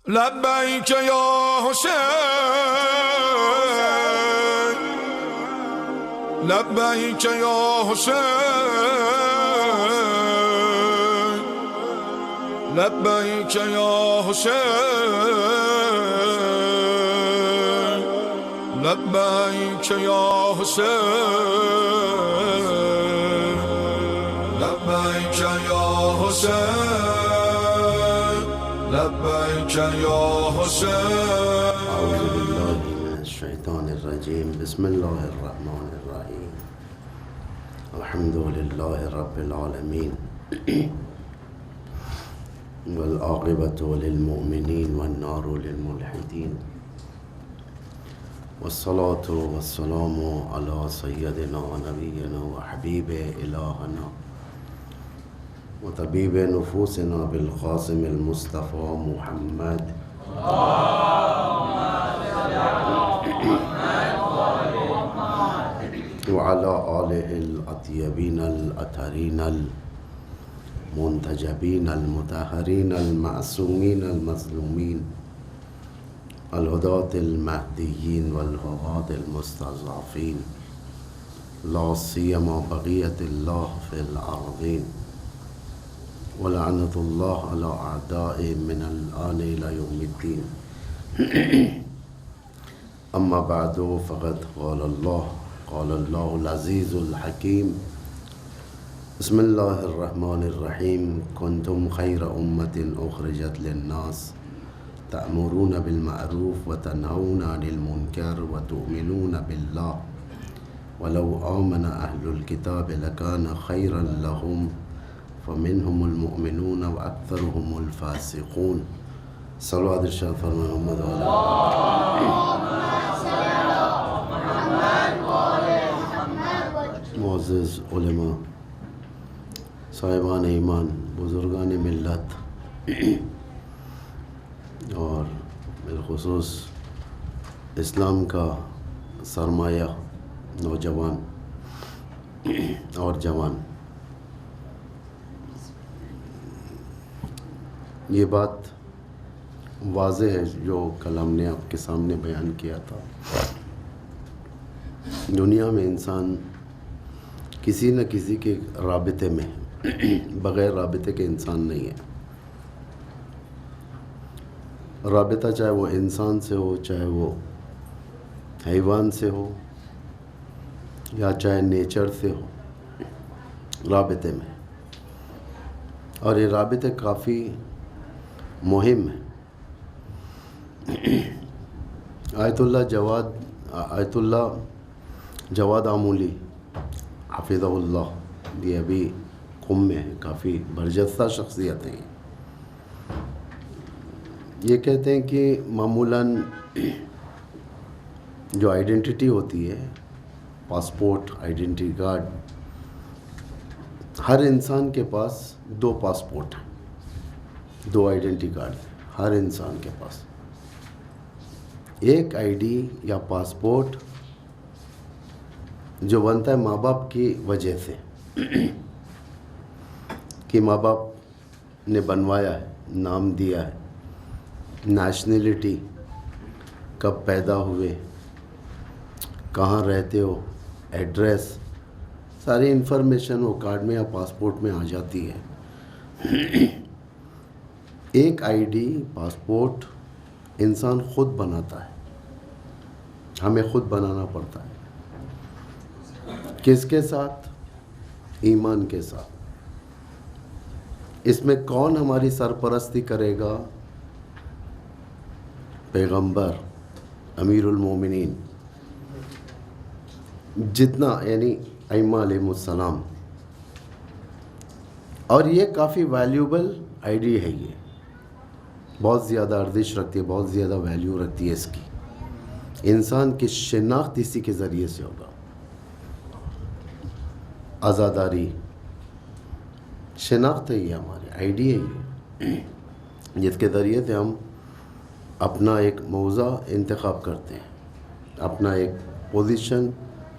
لبیک یا حسین لبیک یا حسین لبیک یا حسین لبیک یا حسین لبیک یا حسین لبیک یا حسین. اعوذ باللہ من الشیطان الرجیم. بسم اللہ الرحمن الرحیم. الحمد للہ رب العالمین والعاقبۃ للمؤمنین والنار للملحدین والصلاة والسلام علی سیدنا و نبینا و حبیب الہنا وطبیب نفوسنا بالقاسم المصطفى محمد وعلى آله الأطيبين الأطهرين المنتجبين المطهرين المعصومين المظلومين الهداة المهديين والهداة المستضعفين لا سيما بقية الله في الأرضين ولعنة الله على أعدائهم من الآن إلى يوم الدين. أما بعد فقد قال الله العزيز الحكيم. بسم الله الرحمن الرحيم. كنتم خير أمة أخرجت للناس تأمرون بالمعروف وتنهون عن المنكر وتؤمنون بالله ولو آمن أهل الكتاب لكان خيرا لهم فمنهم المؤمنون وأكثرهم الفاسقون. صلوات ارشاد فرمائے محمد وعلی معزز علماء، صاحبان ایمان، بزرگان ملت اور بالخصوص اسلام کا سرمایہ نوجوان اور جوان، یہ بات واضح ہے جو کل ہم نے آپ کے سامنے بیان کیا تھا. دنیا میں انسان کسی نہ کسی کے رابطے میں بغیر رابطے کے انسان نہیں ہے. رابطہ چاہے وہ انسان سے ہو، چاہے وہ حیوان سے ہو، یا چاہے نیچر سے ہو، رابطے میں. اور یہ رابطے کافی مہم ہے. آیت اللہ جواد آمولی حفظہ اللہ، یہ ابھی قم میں ہے، کافی برجستہ شخصیت ہیں. یہ کہتے ہیں کہ معمولاً جو آئیڈینٹی ہوتی ہے، پاسپورٹ، آئیڈینٹی کارڈ، ہر انسان کے پاس دو پاسپورٹ ہیں، دو آئیڈینٹی کارڈ ہیں ہر انسان کے پاس. ایک آئی ڈی یا پاسپورٹ جو بنتا ہے ماں باپ کی وجہ سے، کہ ماں باپ نے بنوایا ہے، نام دیا ہے، نیشنلٹی، کب پیدا ہوئے، کہاں رہتے ہو، ایڈریس، ساری انفارمیشن وہ کارڈ میں یا پاسپورٹ میں آ جاتی ہے. ایک آئی ڈی، پاسپورٹ انسان خود بناتا ہے، ہمیں خود بنانا پڑتا ہے. کس کے ساتھ؟ ایمان کے ساتھ. اس میں کون ہماری سرپرستی کرے گا؟ پیغمبر، امیر المومنین، جتنا یعنی ائمہ علیہم السلام. اور یہ کافی ویلیوبل آئی ڈی ہے، یہ بہت زیادہ ارزش رکھتی ہے، بہت زیادہ ویلیو رکھتی ہے اس کی. انسان کی شناخت اسی کے ذریعے سے ہوگا. آزاداری شناخت ہے، یہ ہماری آئی ڈی ہے، یہ جس کے ذریعے سے ہم اپنا ایک موضع انتخاب کرتے ہیں، اپنا ایک پوزیشن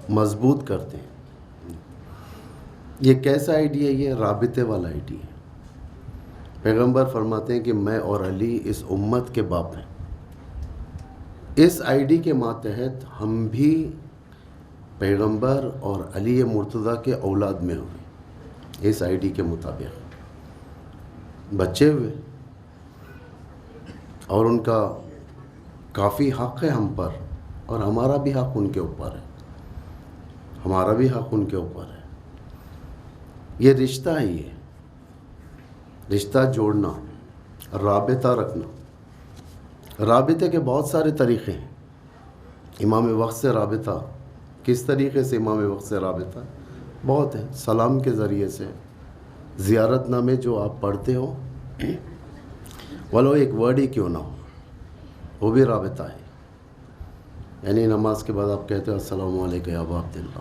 مضبوط کرتے ہیں. یہ کیسا آئی ڈی ہے؟ یہ رابطے والا آئی ڈی ہے. پیغمبر فرماتے ہیں کہ میں اور علی اس امت کے باپ ہیں. اس آئی ڈی کے ماتحت ہم بھی پیغمبر اور علی مرتضیٰ کے اولاد میں ہوئے. اس آئی ڈی کے مطابق بچے ہوئے اور ان کا کافی حق ہے ہم پر، اور ہمارا بھی حق ان کے اوپر ہے. ہمارا بھی حق ان کے اوپر ہے. یہ رشتہ ہے، یہ رشتہ جوڑنا، رابطہ رکھنا. رابطے کے بہت سارے طریقے ہیں. امام وقت سے رابطہ، کس طریقے سے امام وقت سے رابطہ؟ بہت ہے. سلام کے ذریعے سے، زیارت نامے جو آپ پڑھتے ہو ولو ایک ورڈ ہی کیوں نہ ہو، وہ بھی رابطہ ہے. یعنی نماز کے بعد آپ کہتے ہو السلام علیکم یا ابا عبداللہ،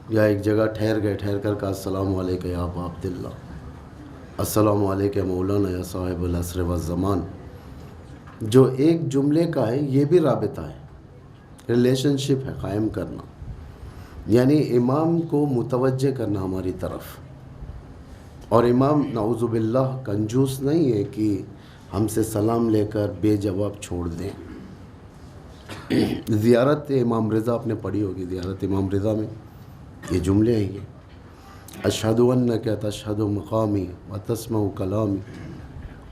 یا ایک جگہ ٹھہر گئے، ٹھہر کر کہا السلام علیکم یا ابا عبداللہ، السلام علیکم مولانا یا صاحب العصر والزمان. جو ایک جملے کا ہے یہ بھی رابطہ ہے، ریلیشن شپ ہے قائم کرنا. یعنی امام کو متوجہ کرنا ہماری طرف. اور امام نعوذ باللہ کنجوس نہیں ہے کہ ہم سے سلام لے کر بے جواب چھوڑ دیں. زیارت امام رضا آپ نے پڑھی ہوگی، زیارت امام رضا میں یہ جملے ہیں، یہ اشہد انک تشہد مقامی و تسمع کلامی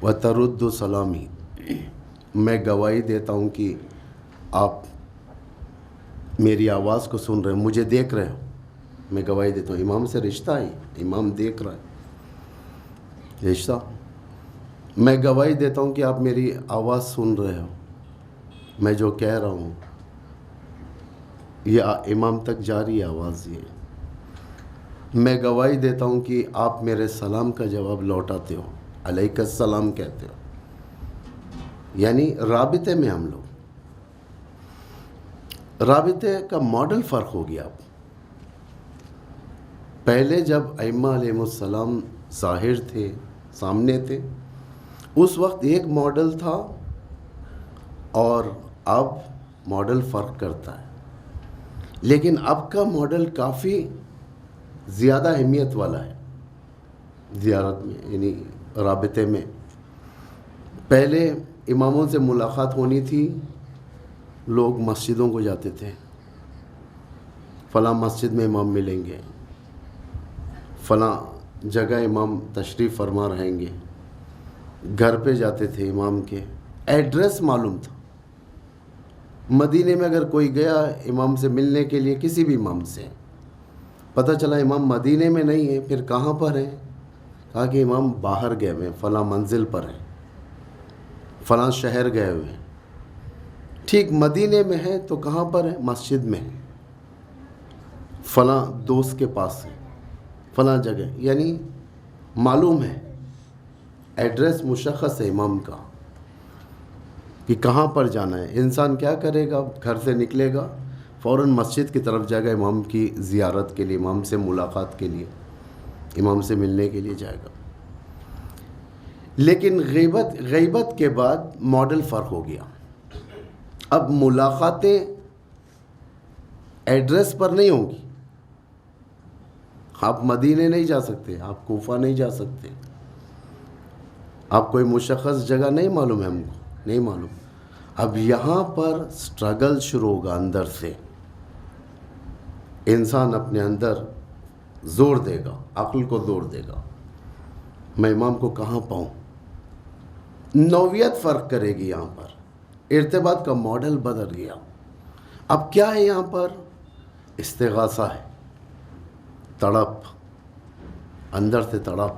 و ترد سلامی. میں گواہی دیتا ہوں کہ آپ میری آواز کو سن رہے ہیں، مجھے دیکھ رہے ہو. میں گواہی دیتا ہوں. امام سے رشتہ ہے، امام دیکھ رہا ہے، رشتہ. میں گواہی دیتا ہوں کہ آپ میری آواز سن رہے ہو، میں جو کہہ رہا ہوں یہ امام تک جاری ہے آواز. یہ میں گواہی دیتا ہوں کہ آپ میرے سلام کا جواب لوٹاتے ہو، علیک السلام کہتے ہو. یعنی رابطے میں ہم لوگ، رابطے کا ماڈل فرق ہو گیا. اب پہلے جب ائمہ علیہ السلام ظاہر تھے، سامنے تھے، اس وقت ایک ماڈل تھا، اور اب ماڈل فرق کرتا ہے. لیکن اب کا ماڈل کافی زیادہ اہمیت والا ہے زیارت میں، یعنی رابطے میں. پہلے اماموں سے ملاقات ہونی تھی، لوگ مسجدوں کو جاتے تھے، فلاں مسجد میں امام ملیں گے، فلاں جگہ امام تشریف فرما رہیں گے. گھر پہ جاتے تھے امام کے، ایڈریس معلوم تھا. مدینے میں اگر کوئی گیا امام سے ملنے کے لیے، کسی بھی امام سے، پتہ چلا امام مدینے میں نہیں ہے، پھر کہاں پر ہیں؟ کہا کہ امام باہر گئے ہوئے ہیں، فلاں منزل پر ہیں، فلاں شہر گئے ہوئے ہیں. ٹھیک مدینے میں ہے تو کہاں پر ہے؟ مسجد میں ہے، فلاں دوست کے پاس ہے، فلاں جگہ. یعنی معلوم ہے، ایڈریس مشخص ہے امام کا کہ کہاں پر جانا ہے. انسان کیا کرے گا؟ گھر سے نکلے گا، فوراً مسجد کی طرف جائے گا، امام کی زیارت کے لیے، امام سے ملاقات کے لیے، امام سے ملنے کے لیے جائے گا. لیکن غیبت کے بعد ماڈل فرق ہو گیا. اب ملاقاتیں ایڈریس پر نہیں ہوں گی. آپ مدینے نہیں جا سکتے، آپ کوفہ نہیں جا سکتے، آپ کوئی مشخص جگہ نہیں معلوم ہے، ہم کو نہیں معلوم. اب یہاں پر سٹرگل شروع ہوگا اندر سے. انسان اپنے اندر زور دے گا، عقل کو زور دے گا، میں امام کو کہاں پاؤں. نوعیت فرق کرے گی. یہاں پر ارتباط کا ماڈل بدل گیا. اب کیا ہے یہاں پر؟ استغاثہ ہے، تڑپ، اندر سے تڑپ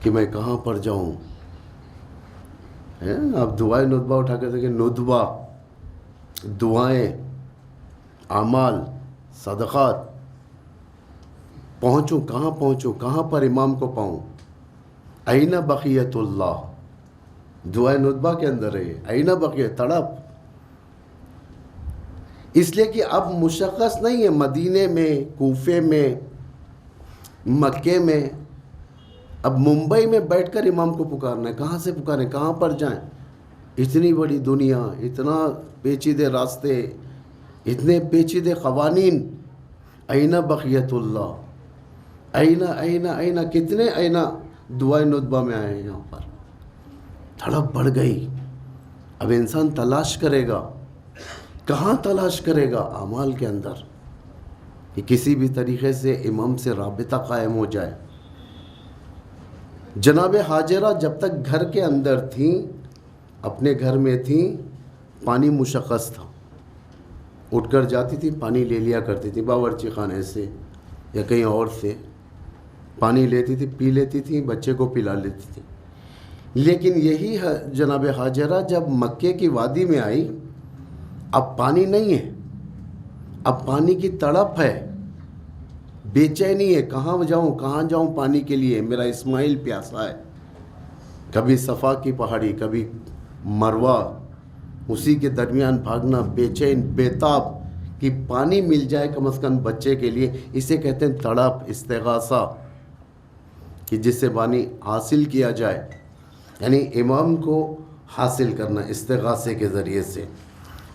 کہ میں کہاں پر جاؤں. آپ دعائیں ندبہ اٹھا کر دیکھیں، ندبہ، دعائیں، اعمال، صدقات. پہنچوں، کہاں پہنچوں، کہاں پر امام کو پاؤں. این بقیت اللہ، دعائیں ندبہ کے اندر ہے، این بقیت، تڑپ. اس لیے کہ اب مشخص نہیں ہے مدینے میں، کوفے میں، مکے میں. اب ممبئی میں بیٹھ کر امام کو پکارنا ہے. کہاں سے پکاریں، کہاں پر جائیں؟ اتنی بڑی دنیا، اتنا پیچیدے راستے، اتنے پیچیدے قوانین. این بقیت اللہ، اینا اینا اینا، کتنے اینا دعائے ندبہ میں آئے ہیں یہاں پر. تڑپ بڑھ گئی. اب انسان تلاش کرے گا. کہاں تلاش کرے گا؟ اعمال کے اندر، کہ کسی بھی طریقے سے امام سے رابطہ قائم ہو جائے. جناب حاجرہ جب تک گھر کے اندر تھیں، اپنے گھر میں تھیں، پانی مشخص تھا. اٹھ کر جاتی تھی، پانی لے لیا کرتی تھی باورچی خانے سے یا کہیں اور سے. پانی لیتی تھی، پی لیتی تھی، بچے کو پلا لیتی تھی. لیکن یہی جناب حاجرہ جب مکے کی وادی میں آئی، اب پانی نہیں ہے، اب پانی کی تڑپ ہے، بے چینی ہے. کہاں جاؤں پانی کے لیے؟ میرا اسماعیل پیاسا ہے. کبھی صفا کی پہاڑی، کبھی مروہ، اسی کے درمیان بھاگنا، بے چین بےتاب کہ پانی مل جائے کم از کم بچے کے لیے. اسے کہتے ہیں تڑپ، استغاثہ، کہ جس سے پانی حاصل کیا جائے. یعنی امام کو حاصل کرنا استغاثے کے ذریعے سے.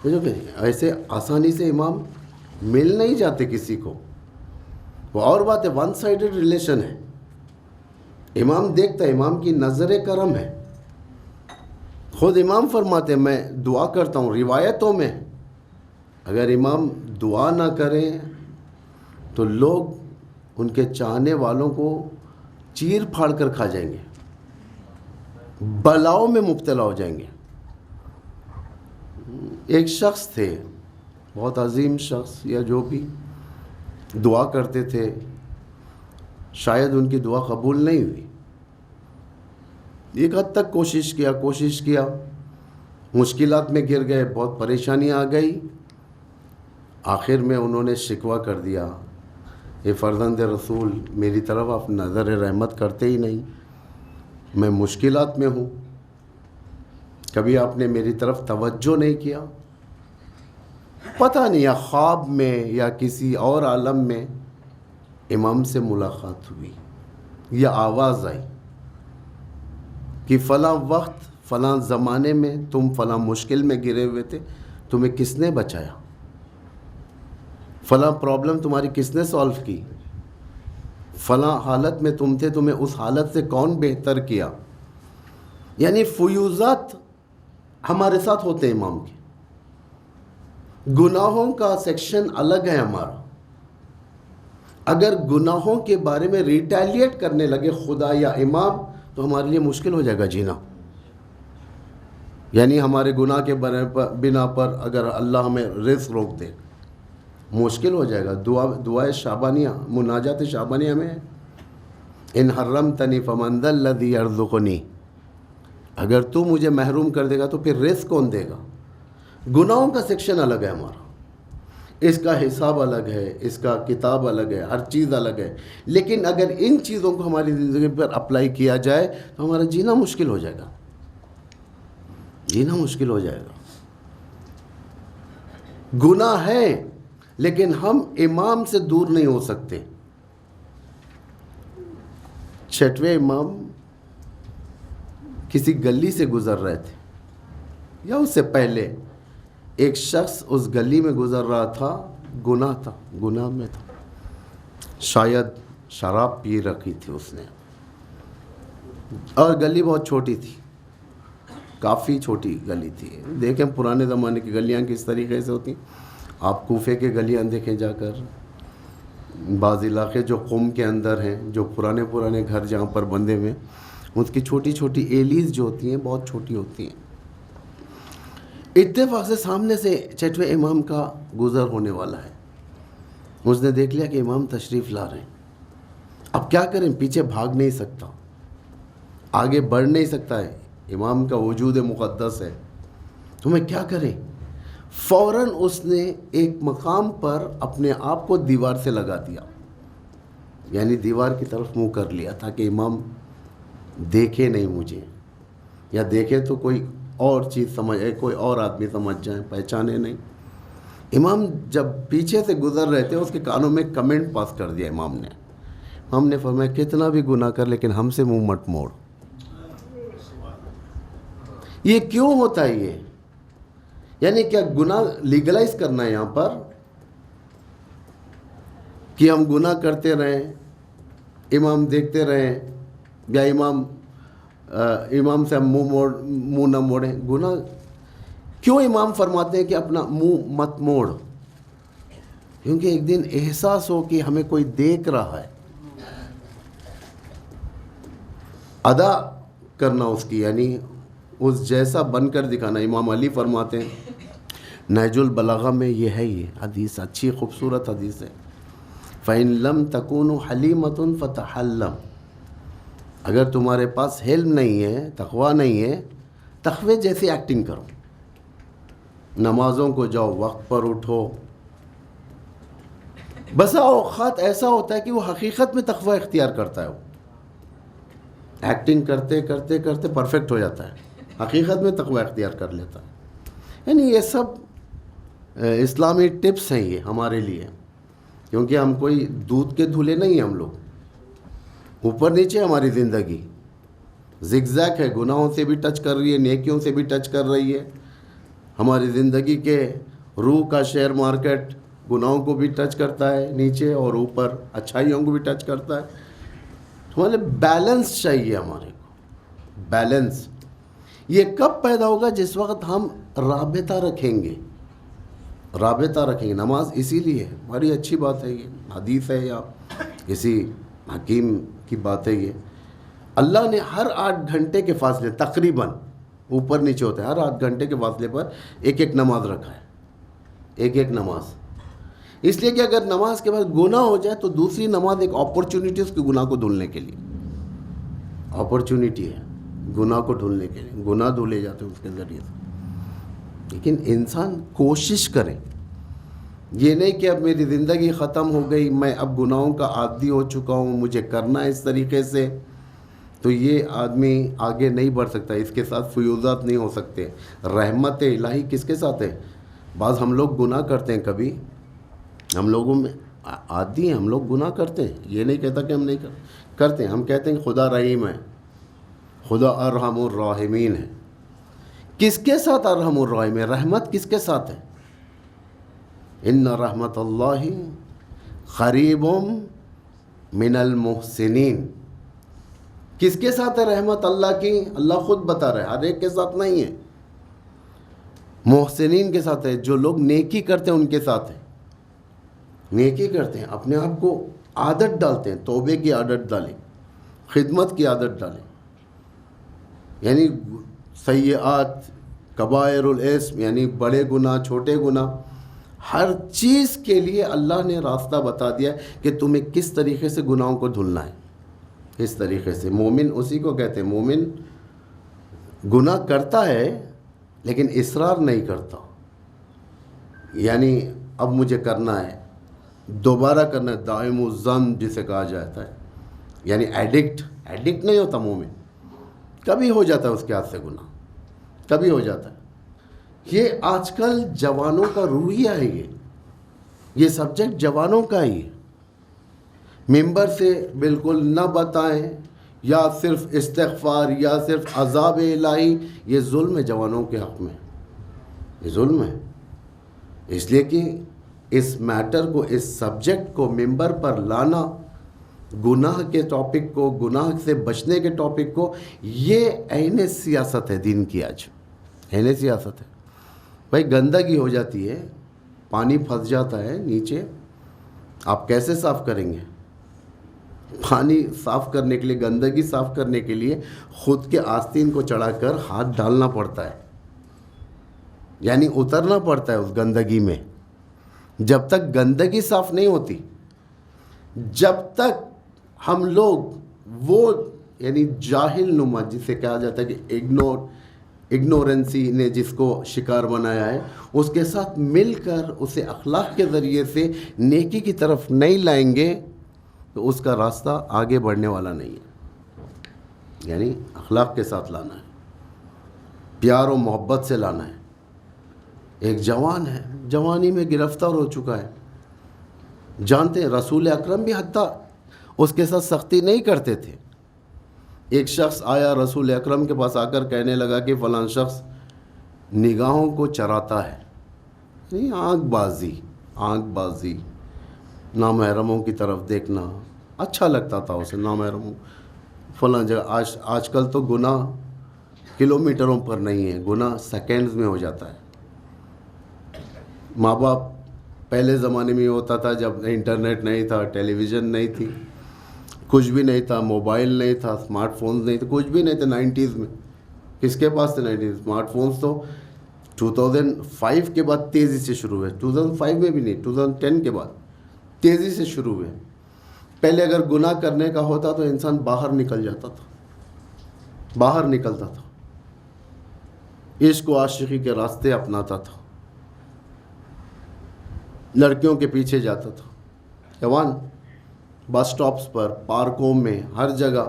ایسے آسانی سے امام مل نہیں جاتے کسی کو. وہ اور بات ہے، ون سائیڈڈ ریلیشن ہے. امام دیکھتا ہے، امام کی نظر کرم ہے. خود امام فرماتے ہیں میں دعا کرتا ہوں. روایتوں میں اگر امام دعا نہ کریں تو لوگ ان کے چاہنے والوں کو چیر پھاڑ کر کھا جائیں گے، بلاؤں میں مبتلا ہو جائیں گے. ایک شخص تھے، بہت عظیم شخص، یا جو بھی دعا کرتے تھے، شاید ان کی دعا قبول نہیں ہوئی. ایک حد تک کوشش کیا، مشکلات میں گر گئے، بہت پریشانی آ گئی. آخر میں انہوں نے شکوہ کر دیا، اے فرزند رسول، میری طرف آپ نظر رحمت کرتے ہی نہیں، میں مشکلات میں ہوں، کبھی آپ نے میری طرف توجہ نہیں کیا. پتہ نہیں یا خواب میں یا کسی اور عالم میں امام سے ملاقات ہوئی یا آواز آئی کہ فلاں وقت فلاں زمانے میں تم فلاں مشکل میں گرے ہوئے تھے، تمہیں کس نے بچایا؟ فلاں پرابلم تمہاری کس نے سالو کی؟ فلاں حالت میں تم تھے، تمہیں اس حالت سے کون بہتر کیا؟ یعنی فیوزات ہمارے ساتھ ہوتے ہیں امام کے. گناہوں کا سیکشن الگ ہے ہمارا. اگر گناہوں کے بارے میں ریٹیلیٹ کرنے لگے خدا یا امام تو ہمارے لیے مشکل ہو جائے گا جینا. یعنی ہمارے گناہ کے بنا پر اگر اللہ ہمیں رزق روک دے، مشکل ہو جائے گا. دعائے شعبانیہ، مناجات شعبانیہ میں ان حرمتنی فمن ذا الذی یرزقنی، اگر تو مجھے محروم کر دے گا تو پھر رزق کون دے گا؟ گناہوں کا سیکشن الگ ہے ہمارا، اس کا حساب الگ ہے، اس کا کتاب الگ ہے، ہر چیز الگ ہے. لیکن اگر ان چیزوں کو ہماری زندگی پر اپلائی کیا جائے تو ہمارا جینا مشکل ہو جائے گا، جینا مشکل ہو جائے گا. گناہ ہے لیکن ہم امام سے دور نہیں ہو سکتے. چھٹویں امام کسی گلی سے گزر رہے تھے یا اس سے پہلے ایک شخص اس گلی میں گزر رہا تھا، گناہ میں تھا، شاید شراب پی رکھی تھی اس نے، اور گلی بہت چھوٹی تھی، کافی چھوٹی گلی تھی. دیکھیں پرانے زمانے کی گلیاں کس طریقے سے ہوتی. آپ کوفے کے گلیاں دیکھیں جا کر، بعض علاقے جو قم کے اندر ہیں، جو پرانے گھر جہاں پر بندے ہوئے، اس کی چھوٹی چھوٹی ایلیز جو ہوتی ہیں بہت چھوٹی ہوتی ہیں. اتفاق سے سامنے سے چھٹویں امام کا گزر ہونے والا ہے. اس نے دیکھ لیا کہ امام تشریف لا رہے ہیں. اب کیا کریں؟ پیچھے بھاگ نہیں سکتا، آگے بڑھ نہیں سکتا ہے، امام کا وجود مقدس ہے. تو میں کیا کریں؟ فوراً اس نے ایک مقام پر اپنے آپ کو دیوار سے لگا دیا، یعنی دیوار کی طرف منہ کر لیا تاکہ امام دیکھے نہیں مجھے، یا دیکھے تو کوئی اور چیز سمجھے، کوئی اور آدمی سمجھ جائیں، پہچانے نہیں. امام جب پیچھے سے گزر رہے تھے اس کے کانوں میں کمنٹ پاس کر دیا امام نے. ہم نے فرمایا کتنا بھی گناہ کر لیکن ہم سے منہ مت موڑ. یہ کیوں ہوتا ہے؟ یہ یعنی کیا گناہ لیگلائز کرنا ہے یہاں پر کہ ہم گناہ کرتے رہیں، امام دیکھتے رہیں، یا امام سے ہم منہ نہ موڑیں. گناہ کیوں امام فرماتے ہیں کہ اپنا منہ مت موڑ؟ کیونکہ ایک دن احساس ہو کہ ہمیں کوئی دیکھ رہا ہے، ادا کرنا اس کی، یعنی اس جیسا بن کر دکھانا. امام علی فرماتے ہیں نہج البلاغہ میں یہ ہے، یہ حدیث اچھی خوبصورت حدیث ہے، فَإِن لَمْ تَكُونُوا حَلِيمَةٌ فَتَحَلَّمْ. اگر تمہارے پاس حلم نہیں ہے، تقویٰ نہیں ہے، تقوی جیسی ایکٹنگ کرو. نمازوں کو جاؤ، وقت پر اٹھو. بسا اوقات ایسا ہوتا ہے کہ وہ حقیقت میں تقوی اختیار کرتا ہے، وہ ایکٹنگ کرتے کرتے کرتے پرفیکٹ ہو جاتا ہے، حقیقت میں تقوی اختیار کر لیتا ہے. یعنی یہ سب اسلامی ٹپس ہیں یہ ہمارے لیے، کیونکہ ہم کوئی دودھ کے دھلے نہیں ہیں. ہم لوگ اوپر نیچے ہماری زندگی زگ زیگ ہے، گناہوں سے بھی ٹچ کر رہی ہے، نیکیوں سے بھی ٹچ کر رہی ہے. ہماری زندگی کے روح کا شیئر مارکیٹ گناہوں کو بھی ٹچ کرتا ہے نیچے، اور اوپر اچھائیوں کو بھی ٹچ کرتا ہے. ہمارے بیلنس چاہیے، ہمارے کو بیلنس. یہ کب پیدا ہوگا؟ جس وقت ہم رابطہ رکھیں گے. رابطہ رکھیں گے. نماز اسی لیے ہے، بڑی اچھی بات ہے، یہ حدیث ہے یا کسی حکیم کی بات ہے. یہ اللہ نے ہر 8 گھنٹے کے فاصلے، تقریباً اوپر نیچے ہوتا ہے، ہر 8 گھنٹے کے فاصلے پر ایک ایک نماز رکھا ہے، ایک ایک نماز. اس لیے کہ اگر نماز کے بعد گناہ ہو جائے تو دوسری نماز ایک اپرچونٹی اس کے گناہ کو دھلنے کے لیے، اپرچونٹی ہے گناہ کو دھلنے کے لیے. گناہ دھلے جاتے ہیں اس کے ذریعے سے. لیکن انسان کوشش کرے، یہ نہیں کہ اب میری زندگی ختم ہو گئی، میں اب گناہوں کا عادی ہو چکا ہوں، مجھے کرنا ہے اس طریقے سے. تو یہ آدمی آگے نہیں بڑھ سکتا، اس کے ساتھ فیوضات نہیں ہو سکتے. رحمت الہی کس کے ساتھ ہے؟ بعض ہم لوگ گناہ کرتے ہیں، کبھی ہم لوگوں میں عادی ہیں، ہم لوگ گناہ کرتے ہیں. یہ نہیں کہتا کہ ہم نہیں کرتے ہیں. ہم کہتے ہیں کہ خدا رحیم ہے، خدا ارحم الراحمین ہے. کس کے ساتھ ارحم الراحمین ہے؟ رحمت کس کے ساتھ ہے؟ ان رحمت اللہ قریب من المحسنین. کس کے ساتھ ہے رحمت اللہ کی؟ اللہ خود بتا رہا ہے، ہر ایک کے ساتھ نہیں ہے. محسنین کے ساتھ ہے، جو لوگ نیکی کرتے ہیں ان کے ساتھ ہے. نیکی کرتے ہیں، اپنے آپ کو عادت ڈالتے ہیں، توبے کی عادت ڈالیں، خدمت کی عادت ڈالیں. یعنی سیئات، کبائر الاسم، یعنی بڑے گناہ چھوٹے گناہ، ہر چیز کے لیے اللہ نے راستہ بتا دیا ہے کہ تمہیں کس طریقے سے گناہوں کو دھلنا ہے. اس طریقے سے مومن اسی کو کہتے ہیں، مومن گناہ کرتا ہے لیکن اصرار نہیں کرتا. یعنی اب مجھے کرنا ہے، دوبارہ کرنا ہے، دائم الذنب جسے کہا جاتا ہے. یعنی ایڈکٹ نہیں ہوتا مومن. کبھی ہو جاتا ہے اس کے ہاتھ سے گناہ، کبھی ہو جاتا ہے. یہ آج کل جوانوں کا رویہ ہے، یہ سبجیکٹ جوانوں کا ہی ہے. ممبر سے بالکل نہ بتائیں، یا صرف استغفار، یا صرف عذاب الہی. یہ ظلم ہے جوانوں کے حق میں، یہ ظلم ہے. اس لیے کہ اس میٹر کو، اس سبجیکٹ کو ممبر پر لانا، گناہ کے ٹاپک کو، گناہ سے بچنے کے ٹاپک کو، یہ عین سیاست ہے دین کی. آج عین سیاست ہے. بھائی گندگی ہو جاتی ہے، پانی پھنس جاتا ہے نیچے، آپ کیسے صاف کریں گے؟ پانی صاف کرنے کے لیے، گندگی صاف کرنے کے لیے خود کے آستین کو چڑھا کر ہاتھ ڈالنا پڑتا ہے، یعنی اترنا پڑتا ہے اس گندگی میں. جب تک گندگی صاف نہیں ہوتی، جب تک ہم لوگ وہ یعنی جاہل نما جسے کہا جاتا ہے کہ اگنورنسی نے جس کو شکار بنایا ہے، اس کے ساتھ مل کر اسے اخلاق کے ذریعے سے نیکی کی طرف نہیں لائیں گے تو اس کا راستہ آگے بڑھنے والا نہیں ہے. یعنی اخلاق کے ساتھ لانا ہے، پیار و محبت سے لانا ہے. ایک جوان ہے، جوانی میں گرفتار ہو چکا ہے. جانتے ہیں رسول اکرم بھی حتیٰ اس کے ساتھ سختی نہیں کرتے تھے. ایک شخص آیا رسول اکرم کے پاس، آ کر کہنے لگا کہ فلاں شخص نگاہوں کو چراتا ہے. نہیں، آنکھ بازی، نامحرموں کی طرف دیکھنا اچھا لگتا تھا اسے. نامحرموں فلاں جگہ. آج کل تو گناہ کلومیٹروں پر نہیں ہے، گناہ سیکنڈز میں ہو جاتا ہے. ماں باپ پہلے زمانے میں یہ ہوتا تھا جب انٹرنیٹ نہیں تھا، ٹیلی ویژن نہیں تھی، کچھ بھی نہیں تھا، موبائل نہیں تھا، اسمارٹ فونز نہیں تھے، کچھ بھی نہیں تھے. 90s میں کس کے پاس تھے 90s؟ اسمارٹ فونز تو 2005 کے بعد تیزی سے شروع ہوئے. 2005 میں بھی نہیں، 2010 کے بعد تیزی سے شروع ہوئے. پہلے اگر گناہ کرنے کا ہوتا تو انسان باہر نکل جاتا تھا، باہر نکلتا تھا، عشق و عاشقی کے راستے اپناتا تھا، لڑکیوں کے پیچھے جاتا تھا. جوان بس سٹاپس پر، پارکوں میں، ہر جگہ.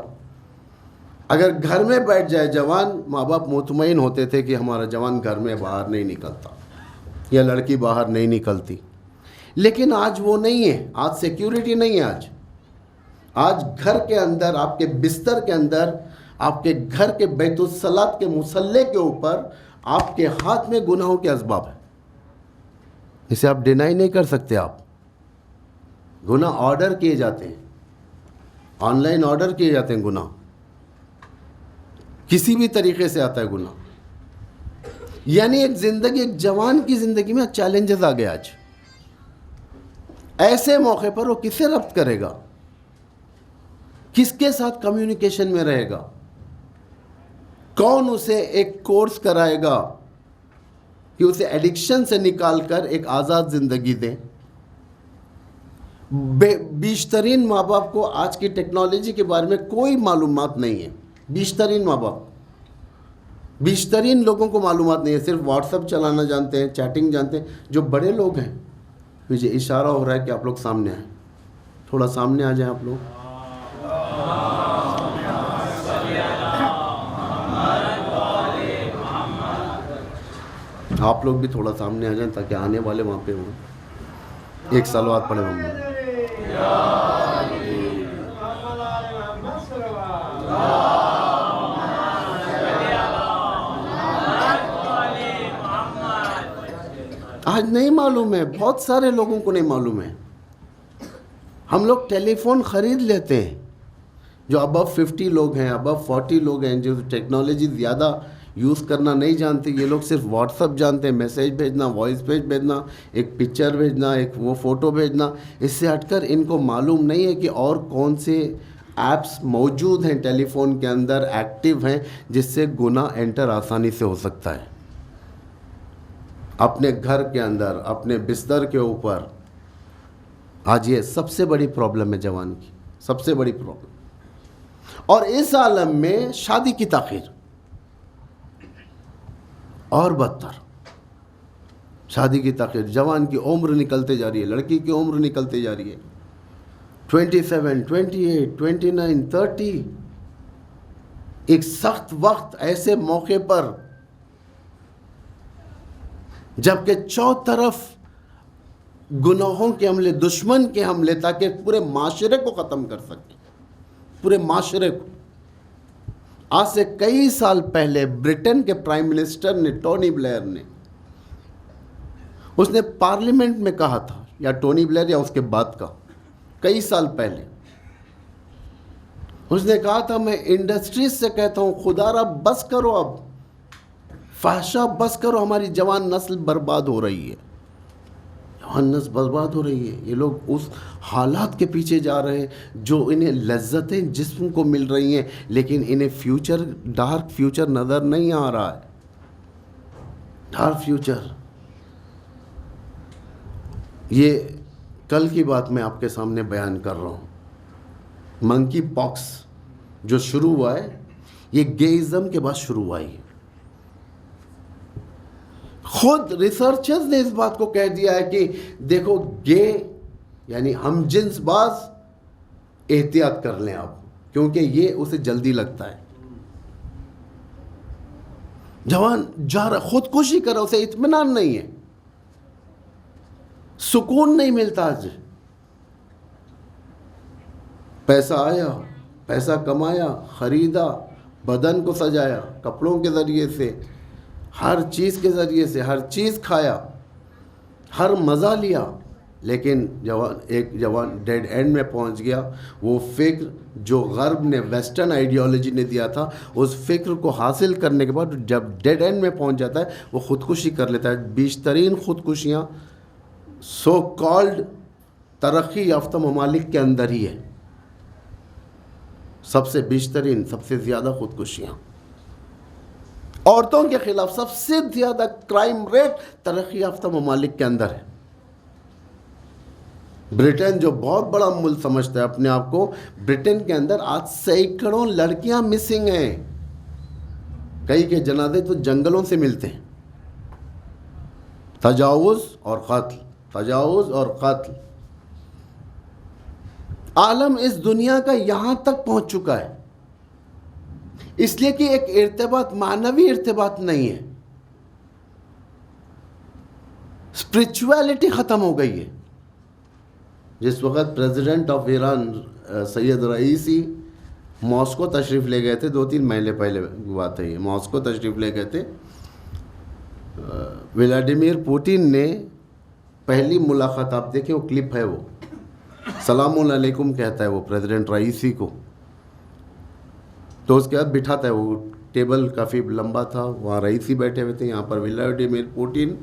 اگر گھر میں بیٹھ جائے جوان، ماں باپ مطمئن ہوتے تھے کہ ہمارا جوان گھر میں باہر نہیں نکلتا یا لڑکی باہر نہیں نکلتی. لیکن آج وہ نہیں ہے، آج سیکیورٹی نہیں ہے. آج گھر کے اندر، آپ کے بستر کے اندر، آپ کے گھر کے بیت الصلاۃ کے مصلے کے اوپر آپ کے ہاتھ میں گناہوں کے اسباب ہیں. اسے آپ ڈینائی نہیں کر سکتے. آپ گناہ آرڈر کیے جاتے ہیں، آن لائن آرڈر کیے جاتے ہیں. گناہ کسی بھی طریقے سے آتا ہے گناہ. یعنی ایک زندگی، ایک جوان کی زندگی میں چیلنجز آ گئے آج. ایسے موقع پر وہ کسے ربط کرے گا؟ کس کے ساتھ کمیونیکیشن میں رہے گا؟ کون اسے ایک کورس کرائے گا کہ اسے ایڈکشن سے نکال کر ایک آزاد زندگی دیں؟ بیشترین ماں باپ کو آج کی ٹیکنالوجی کے بارے میں کوئی معلومات نہیں ہے. بیشترین ماں باپ، بیشترین لوگوں کو معلومات نہیں ہے. صرف واٹس ایپ چلانا جانتے ہیں، چیٹنگ جانتے ہیں. جو بڑے لوگ ہیں، مجھے اشارہ ہو رہا ہے کہ آپ لوگ سامنے آئیں، تھوڑا سامنے آ جائیں. آپ لوگ آپ لوگ بھی تھوڑا سامنے آ جائیں تاکہ آنے والے وہاں پہ ہوں. ایک صلوات پڑھے ہوں. آج نہیں معلوم ہے، بہت سارے لوگوں کو نہیں معلوم ہے. ہم لوگ ٹیلی فون خرید لیتے ہیں. جو ابو 50 لوگ ہیں، ابو 40 لوگ ہیں، جو ٹیکنالوجی زیادہ یوز کرنا نہیں جانتے، یہ لوگ صرف واٹس ایپ جانتے ہیں، میسیج بھیجنا، وائس بھیجنا، ایک پکچر بھیجنا، ایک وہ فوٹو بھیجنا. اس سے ہٹ کر ان کو معلوم نہیں ہے کہ اور کون سے ایپس موجود ہیں ٹیلی فون کے اندر، ایکٹیو ہیں، جس سے گناہ انٹر آسانی سے ہو سکتا ہے. اپنے گھر کے اندر، اپنے بستر کے اوپر. آج یہ سب سے بڑی پرابلم ہے جوان کی، سب سے بڑی پرابلم. اور اس عالم میں شادی کی تاخیر اور بدتر. شادی کی تاخیر، جوان کی عمر نکلتے جا رہی ہے، لڑکی کی عمر نکلتے جا رہی ہے. 27، 28، 29، 30. ایک سخت وقت ایسے موقع پر جبکہ چوطرف گناہوں کے حملے، دشمن کے حملے، تاکہ پورے معاشرے کو ختم کر سکے، پورے معاشرے کو. آج سے کئی سال پہلے برٹن کے پرائم منسٹر نے، ٹونی بلیئر نے، اس نے پارلیمنٹ میں کہا تھا، یا ٹونی بلیئر یا اس کے بعد کا، کئی سال پہلے اس نے کہا تھا، میں انڈسٹریز سے کہتا ہوں خدا را بس کرو، اب فحشا بس کرو، ہماری جوان نسل برباد ہو رہی ہے، جوان نسل برباد ہو رہی ہے. یہ لوگ اس حالات کے پیچھے جا رہے ہیں جو انہیں لذتیں جسم کو مل رہی ہیں، لیکن انہیں فیوچر، ڈارک فیوچر نظر نہیں آ رہا ہے. Dark future. یہ کل کی بات میں آپ کے سامنے بیان کر رہا ہوں. منکی پاکس جو شروع ہوا ہے، یہ گیزم کے بعد شروع ہوا ہے. خود ریسرچرز نے اس بات کو کہہ دیا ہے کہ دیکھو، گے یعنی ہم جنس باز، احتیاط کر لیں آپ، کیونکہ یہ اسے جلدی لگتا ہے. جوان جا رہا، خودکشی کر رہا، اسے اطمینان نہیں ہے، سکون نہیں ملتا. آج پیسہ آیا، پیسہ کمایا، خریدا، بدن کو سجایا کپڑوں کے ذریعے سے، ہر چیز کے ذریعے سے، ہر چیز کھایا، ہر مزہ لیا، لیکن ایک جوان ڈیڈ اینڈ میں پہنچ گیا. وہ فکر جو غرب نے ویسٹرن آئیڈیالوجی نے دیا تھا, اس فکر کو حاصل کرنے کے بعد جب ڈیڈ اینڈ میں پہنچ جاتا ہے وہ خودکشی کر لیتا ہے. بیشترین خودکشیاں سو کالڈ ترقی یافتہ ممالک کے اندر ہی ہے. سب سے بیشترین, سب سے زیادہ خودکشیاں عورتوں کے خلاف, سب سے زیادہ کرائم ریٹ ترقی یافتہ ممالک کے اندر ہے. برٹن جو بہت بڑا ملک سمجھتا ہے اپنے آپ کو, برٹن کے اندر آج سینکڑوں لڑکیاں مسنگ ہیں. کئی کے جنازے تو جنگلوں سے ملتے ہیں. تجاوز اور قتل, تجاوز اور قتل. عالم اس دنیا کا یہاں تک پہنچ چکا ہے اس لیے کہ ایک ارتباط, معنوی ارتباط نہیں ہے. اسپرچویلٹی ختم ہو گئی ہے. جس وقت president of Iran Syed Raisi Moscow تشریف لے گئے تھے, 2-3 مہینے پہلے بات ہے یہ, ماسکو تشریف لے گئے تھے, ولادیمیر پوٹن نے پہلی ملاقات, آپ دیکھیں وہ کلپ ہے, وہ سلام علیکم کہتا ہے وہ پریزیڈنٹ رئیسی کو, تو اس کے بعد بٹھاتا ہے. وہ ٹیبل کافی لمبا تھا, وہاں رئیسی بیٹھے ہوئے تھے, یہاں پر ولادیمیر پوٹن.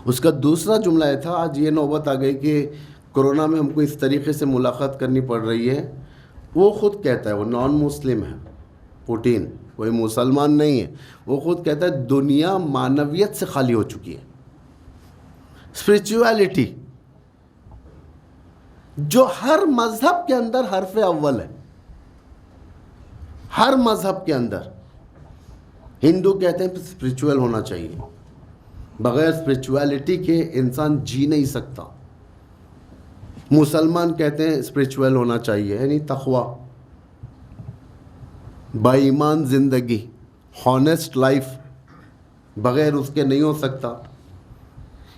اس کا دوسرا جملہ یہ تھا, آج یہ نوبت آ گئی کہ کرونا میں ہم کو اس طریقے سے ملاقات کرنی پڑ رہی ہے. وہ خود کہتا ہے, وہ نان مسلم ہے پوٹن, کوئی مسلمان نہیں ہے. وہ خود کہتا ہے دنیا معنویت سے خالی ہو چکی ہے. اسپرچویلٹی جو ہر مذہب کے اندر حرف اول ہے, ہر مذہب کے اندر. ہندو کہتے ہیں اسپرچوئل ہونا چاہیے, بغیر اسپرچویلٹی کے انسان جی نہیں سکتا. مسلمان کہتے ہیں اسپرچوئل ہونا چاہیے, یعنی تقوی, با ایمان زندگی, ہانیسٹ لائف, بغیر اس کے نہیں ہو سکتا.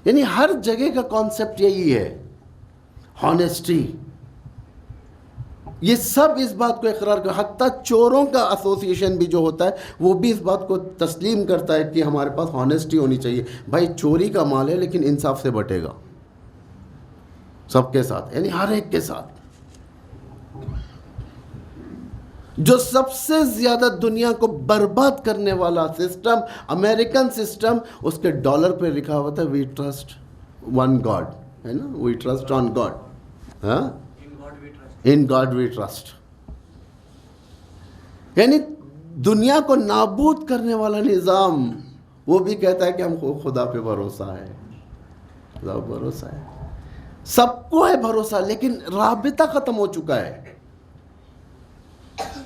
یعنی ہر جگہ کا کانسیپٹ یہی ہے, ہانیسٹی. یہ سب اس بات کو اقرار کر, حتیٰ چوروں کا ایسوسیشن بھی جو ہوتا ہے وہ بھی اس بات کو تسلیم کرتا ہے کہ ہمارے پاس ہانیسٹی ہونی چاہیے. بھائی چوری کا مال ہے لیکن انصاف سے بٹے گا سب کے ساتھ, یعنی ہر ایک کے ساتھ. جو سب سے زیادہ دنیا کو برباد کرنے والا سسٹم, امریکن سسٹم, اس کے ڈالر پہ لکھا ہوا تھا وی ٹرسٹ ون گاڈ, ہے نا, وی ٹرسٹ آن گاڈ, ہاں, ان گاڈ وی ٹرسٹ. یعنی دنیا کو نابود کرنے والا نظام, وہ بھی کہتا ہے کہ ہم کو خدا پہ بھروسہ ہے, خدا پہ بھروسہ ہے, سب کو ہے بھروسہ, لیکن رابطہ ختم ہو چکا ہے.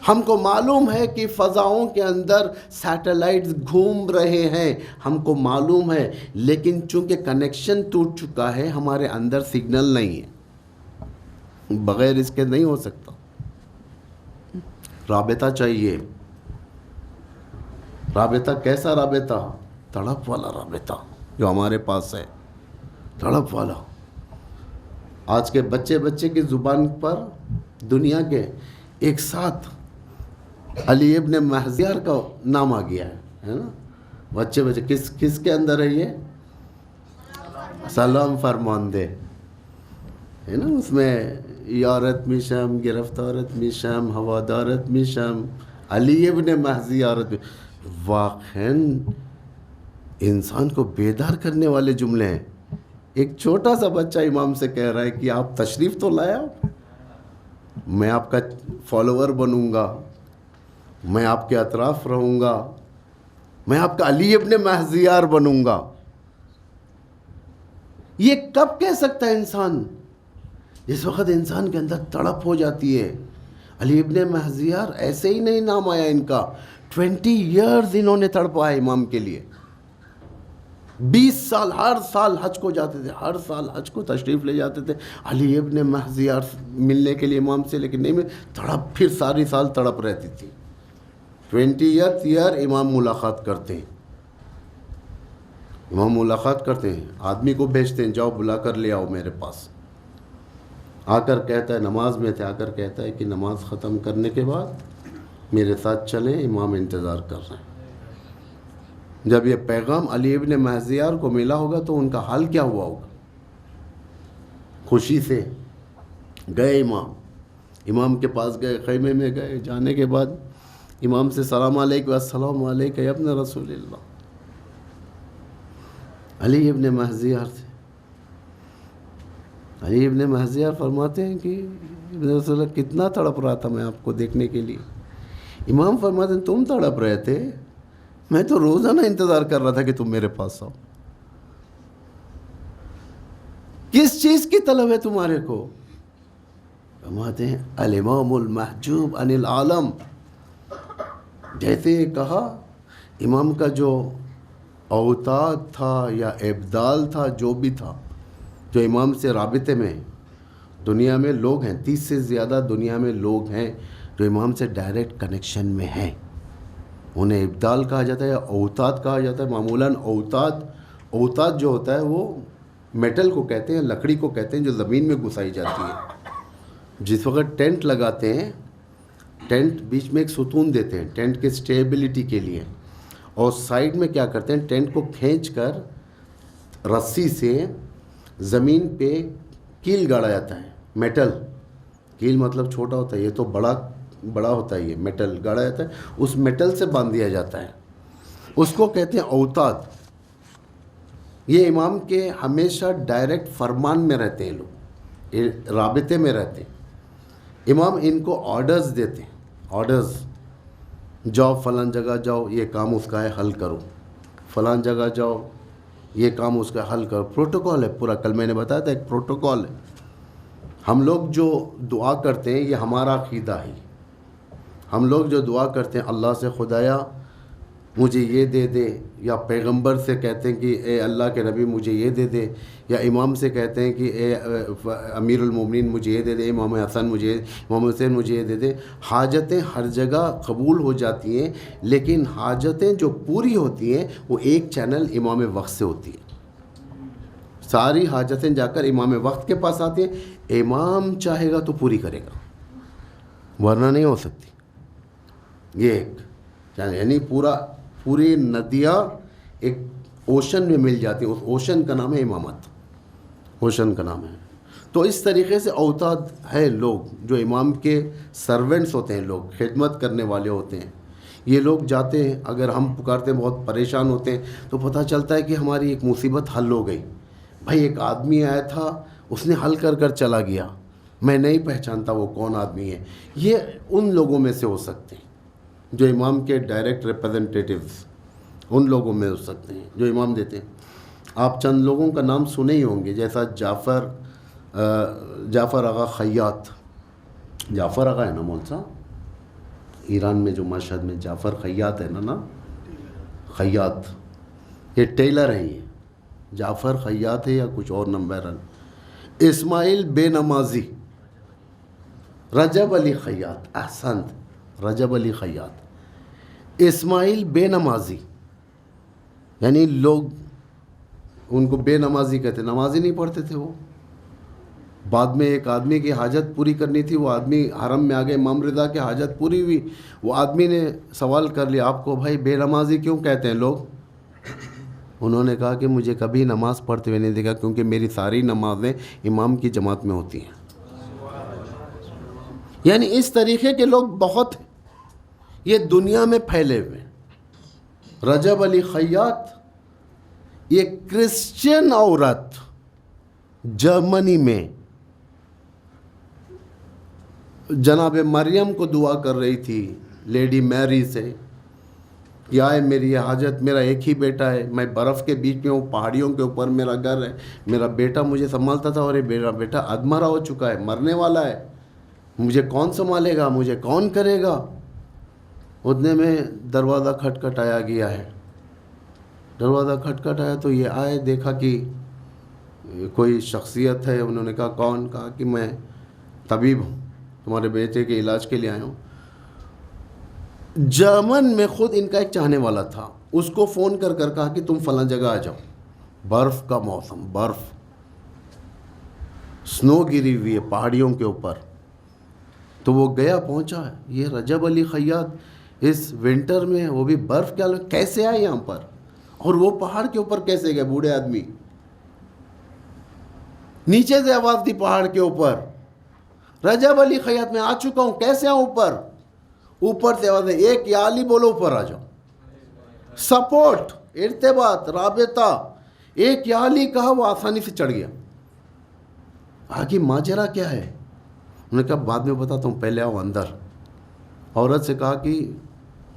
ہم کو معلوم ہے کہ فضاؤں کے اندر سیٹلائٹس گھوم رہے ہیں, ہم کو معلوم ہے, لیکن چونکہ کنیکشن ٹوٹ چکا ہے, ہمارے اندر سگنل نہیں ہے, بغیر اس کے نہیں ہو سکتا. رابطہ چاہیے. رابطہ کیسا رابطہ؟ تڑپ والا رابطہ جو ہمارے پاس ہے, تڑپ والا. آج کے بچے کی زبان پر دنیا کے ایک ساتھ علی ابن مہزیار کا نام آ گیا ہے نا. بچے کس کے اندر ہے یہ؟ سلام فرماندے ہے نا. اس میں یارت میشم, گرفتارت میشم, ہوادارت میشم, علی ابن مہزیارت. واقعاً انسان کو بیدار کرنے والے جملے ہیں. ایک چھوٹا سا بچہ امام سے کہہ رہا ہے کہ آپ تشریف تو لایا, میں آپ کا فالوور بنوں گا, میں آپ کے اطراف رہوں گا, میں آپ کا علی ابن مہزیار بنوں گا. یہ کب کہہ سکتا ہے انسان؟ جس وقت انسان کے اندر تڑپ ہو جاتی ہے. علی ابن مہزیار ایسے ہی نہیں نام آیا ان کا, 20 ایئرز انہوں نے تڑپا ہے امام کے لیے. 20 سال ہر سال حج کو جاتے تھے, ہر سال حج کو تشریف لے جاتے تھے علی ابن مہزیار ملنے کے لیے امام سے, لیکن نہیں تڑپ, پھر ساری سال تڑپ رہتی تھی. 20th ایئر امام ملاقات کرتے ہیں, امام ملاقات کرتے ہیں, آدمی کو بھیجتے ہیں جاؤ بلا کر لے آؤ میرے پاس. آ کر کہتا ہے, نماز میں تھے, آ کر کہتا ہے کہ نماز ختم کرنے کے بعد میرے ساتھ چلیں, امام انتظار کر رہے ہیں. جب یہ پیغام علی ابن مہزیار کو ملا ہوگا تو ان کا حال کیا ہوا ہوگا؟ خوشی سے گئے امام کے پاس گئے، خیمے میں گئے، جانے کے بعد امام سے سلام علیکم، السلام علیکم یا ابن رسول اللہ. علی ابن مہذیار تھے. علی ابن مہذیار فرماتے ہیں کہ ابن رسول اللہ کتنا تڑپ رہا تھا میں آپ کو دیکھنے کے لیے. امام فرماتے ہیں تم تڑپ رہے تھے، میں تو روزانہ انتظار کر رہا تھا کہ تم میرے پاس آؤ. کس چیز کی طلب ہے تمہارے کو؟ فرماتے ہیں الامام المحجوب عن العالم. جیسے کہا امام کا جو اوتاد تھا یا ابدال تھا، جو بھی تھا، جو امام سے رابطے میں دنیا میں لوگ ہیں، 30 سے زیادہ دنیا میں لوگ ہیں جو امام سے ڈائریکٹ کنیکشن میں ہیں، انہیں ابدال کہا جاتا ہے یا اوتاد کہا جاتا ہے. معمولاً اوتاد جو ہوتا ہے وہ میٹل کو کہتے ہیں، لکڑی کو کہتے ہیں جو زمین میں گھسائی جاتی ہے. جس وقت ٹینٹ لگاتے ہیں، ٹینٹ بیچ میں ایک ستون دیتے ہیں ٹینٹ کے سٹیبلٹی کے لیے، اور سائیڈ میں کیا کرتے ہیں، ٹینٹ کو کھینچ کر رسی سے زمین پہ کیل گاڑا جاتا ہے. میٹل کیل مطلب چھوٹا ہوتا ہے، یہ تو بڑا ہوتا ہے. یہ میٹل گاڑا جاتا ہے، اس میٹل سے باندھ دیا جاتا ہے، اس کو کہتے ہیں اوتاد. یہ امام کے ہمیشہ ڈائریکٹ فرمان میں رہتے ہیں، لوگ رابطے میں رہتے ہیں. امام ان کو آرڈرز دیتے ہیں، آرڈرز، جاؤ فلاں جگہ جاؤ، یہ کام اس کا ہے حل کرو، فلاں جگہ جاؤ یہ کام اس کا حل کرو. پروٹوکول ہے پورا، کل میں نے بتایا تھا ایک پروٹوکول ہے. ہم لوگ جو دعا کرتے ہیں یہ ہمارا عقیدہ ہے. ہم لوگ جو دعا کرتے ہیں اللہ سے خدایا مجھے یہ دے دے، یا پیغمبر سے کہتے ہیں کہ اے اللہ کے نبی مجھے یہ دے دے، یا امام سے کہتے ہیں کہ اے امیر المومنین مجھے یہ دے دے، امام حسن مجھے، امام حسین مجھے یہ دے دے. حاجتیں ہر جگہ قبول ہو جاتی ہیں، لیکن حاجتیں جو پوری ہوتی ہیں وہ ایک چینل امام وقت سے ہوتی ہیں. ساری حاجتیں جا کر امام وقت کے پاس آتی ہیں، امام چاہے گا تو پوری کرے گا، ورنہ نہیں ہو سکتی. یہ ایک یعنی پوری ندیاں ایک اوشن میں مل جاتی ہیں، اس اوشن کا نام ہے امامت، اوشن کا نام ہے. تو اس طریقے سے اوتاد ہے لوگ جو امام کے سرونٹس ہوتے ہیں، لوگ خدمت کرنے والے ہوتے ہیں. یہ لوگ جاتے ہیں، اگر ہم پکارتے ہیں بہت پریشان ہوتے ہیں تو پتہ چلتا ہے کہ ہماری ایک مصیبت حل ہو گئی. بھائی ایک آدمی آیا تھا، اس نے حل کر چلا گیا، میں نہیں پہچانتا وہ کون آدمی ہے. یہ ان لوگوں میں سے ہو سکتے ہیں جو امام کے ڈائریکٹ ریپرزنٹیٹیوز، ان لوگوں میں ہو سکتے ہیں جو امام دیتے ہیں. آپ چند لوگوں کا نام سنے ہی ہوں گے، جیسا جعفر آغا خیاط. جعفر آغا ہے نا مول صاحب، ایران میں جو مشہد میں جعفر خیاط ہے نا خیاط، یہ ٹیلر ہیں. یہ جعفر خیاط ہے یا کچھ اور نمبر. اسماعیل بے نمازی، رجب علی خیاط، احسنت، رجب علی خیاط. اسماعیل بے نمازی، یعنی لوگ ان کو بے نمازی کہتے، نماز ہی نہیں پڑھتے تھے وہ. بعد میں ایک آدمی کی حاجت پوری کرنی تھی، وہ آدمی حرم میں آ گئے، امام رضا کی حاجت پوری ہوئی. وہ آدمی نے سوال کر لیا آپ کو، بھائی بے نمازی کیوں کہتے ہیں لوگ؟ انہوں نے کہا کہ مجھے کبھی نماز پڑھتے ہوئے نہیں دیکھا، کیونکہ میری ساری نمازیں امام کی جماعت میں ہوتی ہیں. یعنی اس طریقے کے لوگ بہت ہیں، یہ دنیا میں پھیلے ہوئے. رجب علی خیاط یہ کرسچین عورت جرمنی میں جناب مریم کو دعا کر رہی تھی، لیڈی میری سے، کہ آئے میری یہ حاجت، میرا ایک ہی بیٹا ہے، میں برف کے بیچ میں ہوں، پہاڑیوں کے اوپر میرا گھر ہے، میرا بیٹا مجھے سنبھالتا تھا اور یہ میرا بیٹا ادمرا ہو چکا ہے، مرنے والا ہے، مجھے کون سنبھالے گا، مجھے کون کرے گا. اتنے میں دروازہ کھٹکھٹایا گیا ہے. دروازہ کھٹکھٹایا تو یہ آئے، دیکھا کہ کوئی شخصیت ہے. انہوں نے کہا کون؟ کہا کہ میں طبیب ہوں، تمہارے بیٹے کے علاج کے لیے آیا ہوں. جرمن میں خود ان کا ایک چاہنے والا تھا، اس کو فون کر کہا کہ تم فلاں جگہ آ جاؤ، برف کا موسم، برف، سنو گری ہوئی ہے پہاڑیوں کے اوپر. تو وہ گیا، پہنچا. یہ رجب علی خیاط اس ونٹر میں، وہ بھی برف، کیا کیسے آئے یہاں پر، اور وہ پہاڑ کے اوپر کیسے گئے بوڑھے آدمی. نیچے سے آواز دی پہاڑ کے اوپر, رجب علی خیاط میں آ چکا ہوں, کیسے آؤں اوپر؟ اوپر سے آواز ہے, ایک یا علی بولو اوپر آ جاؤ. سپورٹ, ارتباط, رابطہ. ایک یا علی کہا, وہ آسانی سے چڑھ گیا. آگے ماجرا کیا ہے؟ انہوں نے کہا بعد میں بتاتا ہوں, پہلے آؤ اندر. عورت سے کہا کہ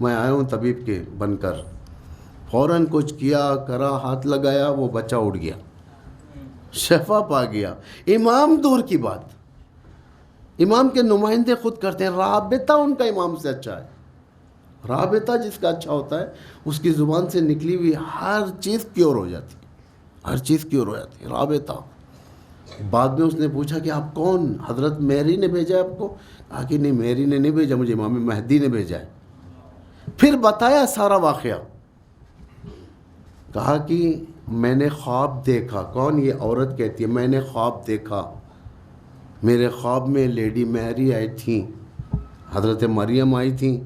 میں آیا ہوں طبیب کے بن کر. فوراً کچھ کیا کرا, ہاتھ لگایا, وہ بچہ اٹھ گیا, شفا پا گیا. امام دور کی بات, امام کے نمائندے خود کرتے ہیں. رابطہ ان کا امام سے اچھا ہے. رابطہ جس کا اچھا ہوتا ہے اس کی زبان سے نکلی ہوئی ہر چیز پیور ہو جاتی ہے, ہر چیز پیور ہو جاتی ہے. رابطہ. بعد میں اس نے پوچھا کہ آپ کون؟ حضرت میری نے بھیجا ہے آپ کو؟ کہا کہ نہیں, میری نے نہیں بھیجا, مجھے امام مہدی نے بھیجا ہے. پھر بتایا سارا واقعہ. کہا کہ میں نے خواب دیکھا. کون؟ یہ عورت کہتی ہے, میں نے خواب دیکھا, میرے خواب میں لیڈی میری آئی تھیں, حضرت مریم آئی تھیں,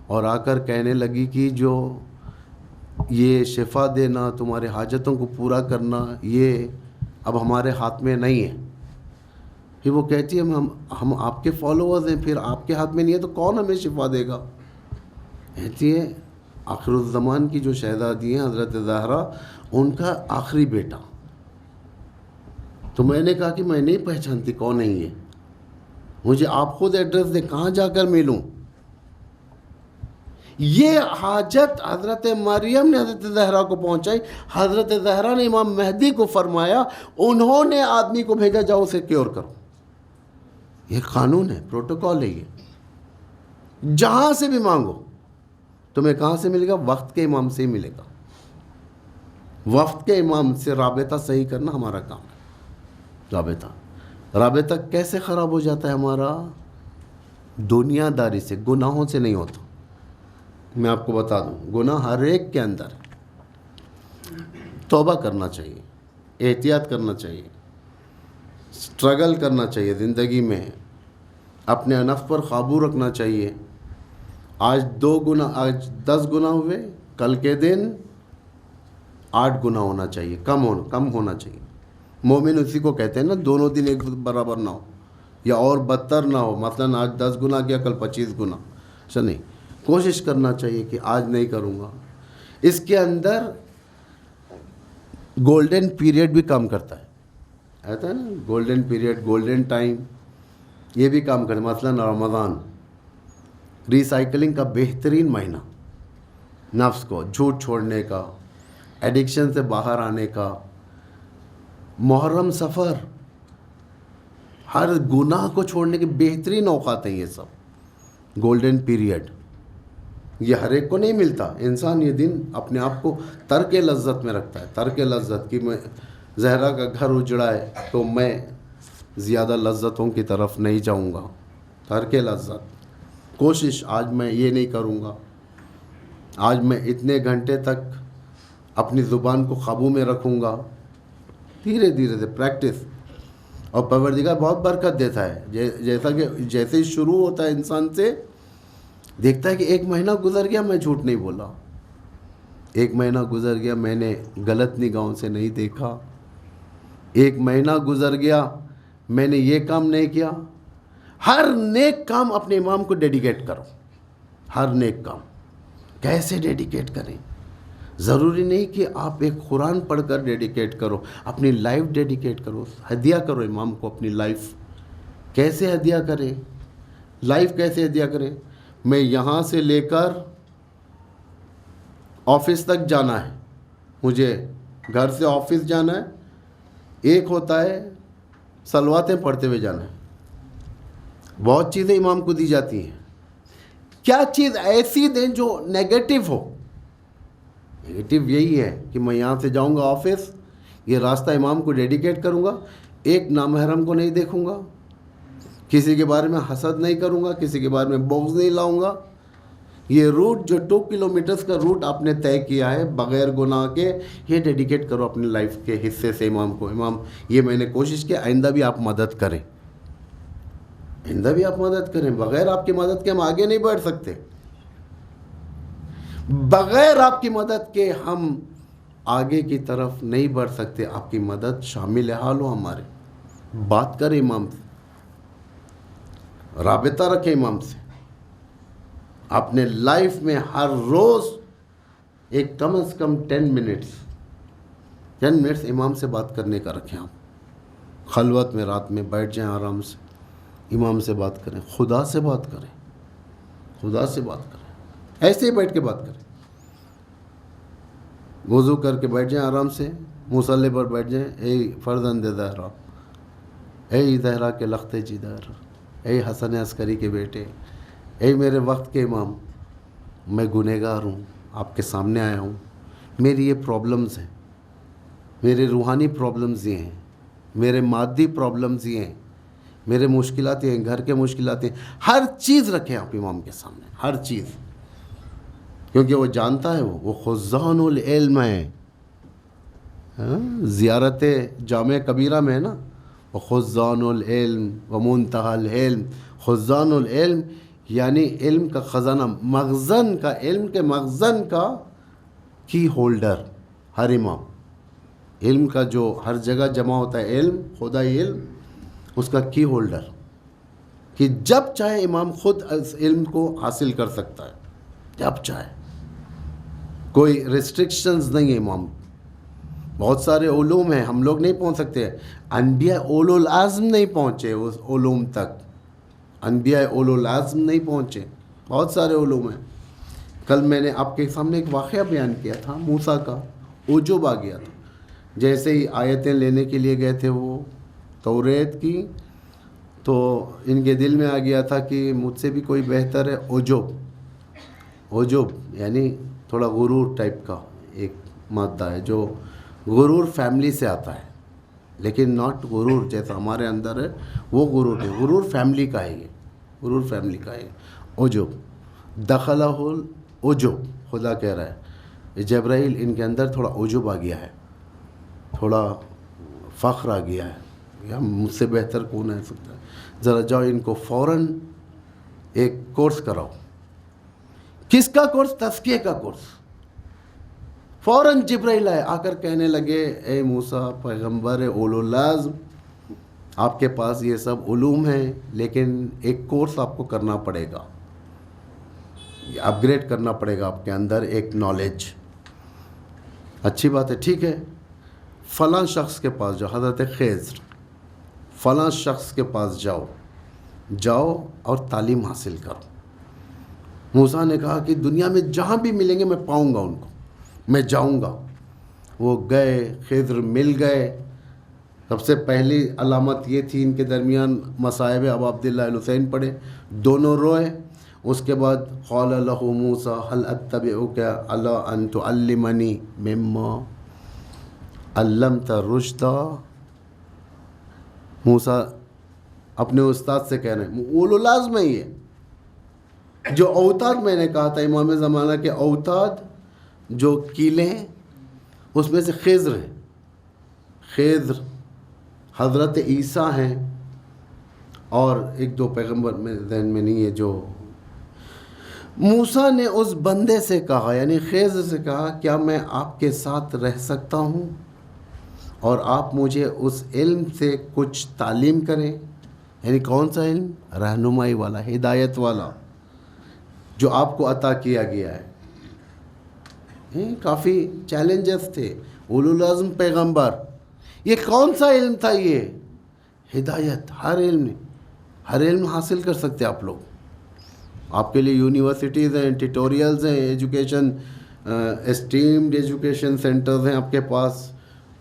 اور آ کر کہنے لگی کہ جو یہ شفا دینا, تمہارے حاجتوں کو پورا کرنا, یہ اب ہمارے ہاتھ میں نہیں ہے. پھر وہ کہتی ہے ہم آپ کے فالوورز ہیں, پھر آپ کے ہاتھ میں نہیں ہے تو کون ہمیں شفا دے گا؟ کہتی ہے آخر الزمان کی جو شہزادی ہیں حضرت زہرا, ان کا آخری بیٹا. تو میں نے کہا کہ میں نہیں پہچانتی کون ہے یہ, مجھے آپ خود ایڈریس دیں, کہاں جا کر ملوں؟ یہ حاجت حضرت مریم نے حضرت زہرا کو پہنچائی. حضرت زہرا نے امام مہدی کو فرمایا, انہوں نے آدمی کو بھیجا, جاؤ اسے کیور کرو. یہ قانون ہے, پروٹوکول ہے. یہ جہاں سے بھی مانگو, تمہیں کہاں سے ملے گا؟ وقت کے امام سے ہی ملے گا. وقت کے امام سے رابطہ صحیح کرنا ہمارا کام ہے. رابطہ کیسے خراب ہو جاتا ہے ہمارا؟ دنیا داری سے, گناہوں سے نہیں ہوتا. میں آپ کو بتا دوں, گناہ ہر ایک کے اندر. توبہ کرنا چاہیے, احتیاط کرنا چاہیے, سٹرگل کرنا چاہیے زندگی میں, اپنے نفس پر قابو رکھنا چاہیے. آج 2 گناہ, آج 10 گناہ ہوئے, کل کے دن 8 گناہ ہونا چاہیے, کم ہونا چاہیے. مومن اسی کو کہتے ہیں نا, دونوں دن ایک برابر نہ ہو یا اور بدتر نہ ہو. مثلا آج 10 گناہ کیا, کل 25 گناہ. اچھا نہیں, کوشش کرنا چاہیے کہ آج نہیں کروں گا. اس کے اندر گولڈن پیریڈ بھی کام کرتا ہے, ایسا ہے نا, گولڈن پیریڈ, گولڈن ٹائم, یہ بھی کام کرتا ہے. مثلا رمضان ریسائیکلنگ کا بہترین مہینہ, نفس کو جھوٹ چھوڑنے کا, ایڈکشن سے باہر آنے کا. محرم, سفر, ہر گناہ کو چھوڑنے کے بہترین اوقات ہیں یہ سب, گولڈن پیریڈ. یہ ہر ایک کو نہیں ملتا. انسان یہ دن اپنے آپ کو ترک لذت میں رکھتا ہے, ترک لذت, کہ میں زہرا کا گھر اجڑا ہے تو میں زیادہ لذتوں کی طرف نہیں جاؤں گا. ترک لذت, کوشش آج میں یہ نہیں کروں گا, آج میں اتنے گھنٹے تک اپنی زبان کو قابو میں رکھوں گا. دھیرے دھیرے سے پریکٹس. اور پروردگار بہت برکت دیتا ہے. جیسا کہ جیسے ہی شروع ہوتا ہے انسان سے, دیکھتا ہے کہ 1 مہینہ گزر گیا میں جھوٹ نہیں بولا, 1 مہینہ گزر گیا میں نے غلط نگاہوں سے نہیں دیکھا, 1 مہینہ گزر گیا میں نے یہ کام نہیں کیا. ہر نیک کام اپنے امام کو ڈیڈیکیٹ کرو. ہر نیک کام کیسے ڈیڈیکیٹ کریں؟ ضروری نہیں کہ آپ ایک قرآن پڑھ کر ڈیڈیکیٹ کرو, اپنی لائف ڈیڈیکیٹ کرو, ہدیہ کرو امام کو اپنی لائف. کیسے ہدیہ کریں؟ لائف کیسے ہدیہ کریں؟ میں یہاں سے لے کر آفس تک جانا ہے, مجھے گھر سے آفس جانا ہے. ایک ہوتا ہے صلواتیں پڑھتے ہوئے جانا ہے. بہت چیزیں امام کو دی جاتی ہیں. کیا چیز ایسی دیں جو نیگیٹو ہو؟ نیگیٹو یہی ہے کہ میں یہاں سے جاؤں گا آفس, یہ راستہ امام کو ڈیڈیکیٹ کروں گا, ایک نامحرم کو نہیں دیکھوں گا, کسی کے بارے میں حسد نہیں کروں گا, کسی کے بارے میں بغض نہیں لاؤں گا. یہ روٹ جو 2 کلومیٹرز کا روٹ آپ نے طے کیا ہے بغیر گناہ کے, یہ ڈیڈیکیٹ کرو اپنی لائف کے حصے سے امام کو. امام یہ میں نے کوشش کی, آئندہ بھی آپ مدد کریں, آئندہ بھی آپ مدد کریں. بغیر آپ کی مدد کے ہم آگے نہیں بڑھ سکتے. بغیر آپ کی مدد کے ہم آگے کی طرف نہیں بڑھ سکتے. آپ کی مدد شامل حال ہو ہمارے. بات کریں امام سے, رابطہ رکھیں امام سے. اپنے لائف میں ہر روز ایک کم از کم 10 منٹس امام سے بات کرنے کا رکھیں. آپ خلوت میں رات میں بیٹھ جائیں, آرام سے امام سے بات کریں, خدا سے بات کریں, خدا سے بات کریں, ایسے ہی بیٹھ کے بات کریں. وضو کر کے بیٹھ جائیں آرام سے, مصلی پر بیٹھ جائیں. اے فرزند زہرا, اے زہرا کے لخت جی زہرا, اے حسن عسکری کے بیٹے, اے میرے وقت کے امام, میں گنہگار ہوں, آپ کے سامنے آیا ہوں. میری یہ پرابلمز ہیں, میرے روحانی پرابلمز یہ ہیں, میرے مادی پرابلمز یہ ہیں, میرے مشکلات یہ ہیں, گھر کے مشکلات ہیں. ہر چیز رکھیں آپ امام کے سامنے, ہر چیز, کیونکہ وہ جانتا ہے, وہ خزان العلم ہے. زیارت جامع کبیرہ میں ہے نا, وہ خزان العلم و منتہا العلم. خزان العلم یعنی علم کا خزانہ, مخزن کا, علم کے مخزن کا کی ہولڈر. ہر امام علم کا جو ہر جگہ جمع ہوتا ہے, علم, خدائی علم, اس کا کی ہولڈر, کہ جب چاہے امام خود اس علم کو حاصل کر سکتا ہے, جب چاہے. کوئی ریسٹرکشنز نہیں ہے امام. بہت سارے علوم ہیں, ہم لوگ نہیں پہنچ سکتے. انبیاء اولو العزم نہیں پہنچے اس علوم تک, انبیاء اولو العزم نہیں پہنچے. بہت سارے علوم ہیں. کل میں نے آپ کے سامنے ایک واقعہ بیان کیا تھا, موسیٰ کا عجب آ گیا تھا. جیسے ہی آیتیں لینے کے لیے گئے تھے وہ توریت کی, تو ان کے دل میں آ گیا تھا کہ مجھ سے بھی کوئی بہتر ہے. عجب یعنی تھوڑا غرور ٹائپ کا ایک مادہ ہے, جو غرور فیملی سے آتا ہے, لیکن ناٹ غرور جیسا ہمارے اندر ہے وہ غرور ہے. غرور فیملی کا ہے, یہ غرور فیملی کا ہے. عجب دخلہ العجب, خدا کہہ رہا ہے جبرائیل ان کے اندر تھوڑا عجب آ گیا ہے, تھوڑا فخر آ گیا ہے, یا مجھ سے بہتر کون ہے سکتا ہے. ذرا جاؤ ان کو فوراً ایک کورس کراؤ. کس کا کورس؟ تزکیے کا کورس. فوراً جبرائیل آئے, آ کر کہنے لگے اے موسیٰ پیغمبر اولو العزم, آپ کے پاس یہ سب علوم ہیں, لیکن ایک کورس آپ کو کرنا پڑے گا, اپ گریڈ کرنا پڑے گا آپ کے اندر ایک نالج. اچھی بات ہے, ٹھیک ہے, فلاں شخص کے پاس جاؤ, حضرت خضر, فلاں شخص کے پاس جاؤ اور تعلیم حاصل کرو. موسیٰ نے کہا کہ دنیا میں جہاں بھی ملیں گے میں پاؤں گا ان کو, میں جاؤں گا. وہ گئے, خضر مل گئے. سب سے پہلی علامت یہ تھی ان کے درمیان مصائب ابو عبداللہ الحسین پڑھے, دونوں روئے. اس کے بعد قال له موسیٰ هل اتبعک علی ان تعلمنی مما علمت رشدا. موسیٰ اپنے استاد سے کہہ رہے ہیں, اولو العزم ہے یہ. جو اوتاد میں نے کہا تھا امام زمانہ کے اوتاد جو کیلے ہیں, اس میں سے خضر ہیں. خضر حضرت عیسیٰ ہیں, اور ایک دو پیغمبر میں ذہن میں نہیں ہے. جو موسیٰ نے اس بندے سے کہا, یعنی خضر سے کہا, کیا میں آپ کے ساتھ رہ سکتا ہوں اور آپ مجھے اس علم سے کچھ تعلیم کریں. یعنی کون سا علم؟ رہنمائی والا, ہدایت والا, جو آپ کو عطا کیا گیا ہے. کافی چیلنجز تھے. اولو العزم پیغمبر, یہ کون سا علم تھا؟ یہ ہدایت. ہر علم حاصل کر سکتے آپ لوگ. آپ کے لیے یونیورسٹیز ہیں, ٹیٹوریلز ہیں, ایجوکیشن اسٹریمڈ ایجوکیشن سینٹرز ہیں آپ کے پاس.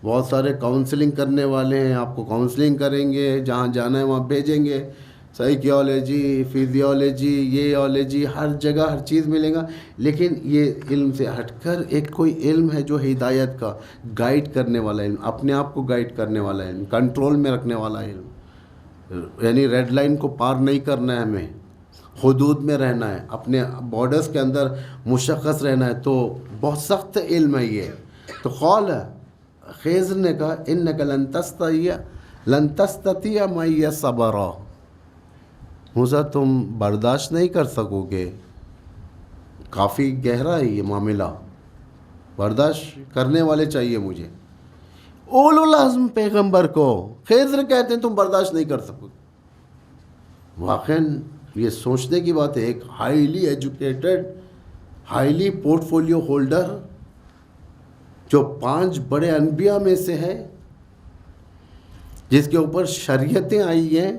بہت سارے کاؤنسلنگ کرنے والے ہیں, آپ کو کاؤنسلنگ کریں گے, جہاں جانا ہے وہاں بھیجیں گے. سائیکیالوجی, فزیولوجی, یالوجی, ہر جگہ ہر چیز ملے گا. لیکن یہ علم سے ہٹ کر ایک کوئی علم ہے جو ہدایت کا, گائیڈ کرنے والا علم, اپنے آپ کو گائیڈ کرنے والا علم, کنٹرول میں رکھنے والا علم. یعنی ریڈ لائن کو پار نہیں کرنا ہے, ہمیں حدود میں رہنا ہے, اپنے بارڈرز کے اندر مشخص رہنا ہے. تو بہت سخت علم ہے یہ. تو قال خضر نے کہا انک لن تستطیع معی صبرا. موسیٰ تم برداشت نہیں کر سکو گے, کافی گہرا ہے یہ معاملہ, برداشت کرنے والے چاہیے مجھے. اولو العزم پیغمبر کو خضر کہتے ہیں تم برداشت نہیں کر سکو. واقعاً یہ سوچنے کی بات ہے، ایک highly educated, highly port folio holder جو 5 بڑے انبیاء میں سے ہے، جس کے اوپر شریعتیں آئی ہیں،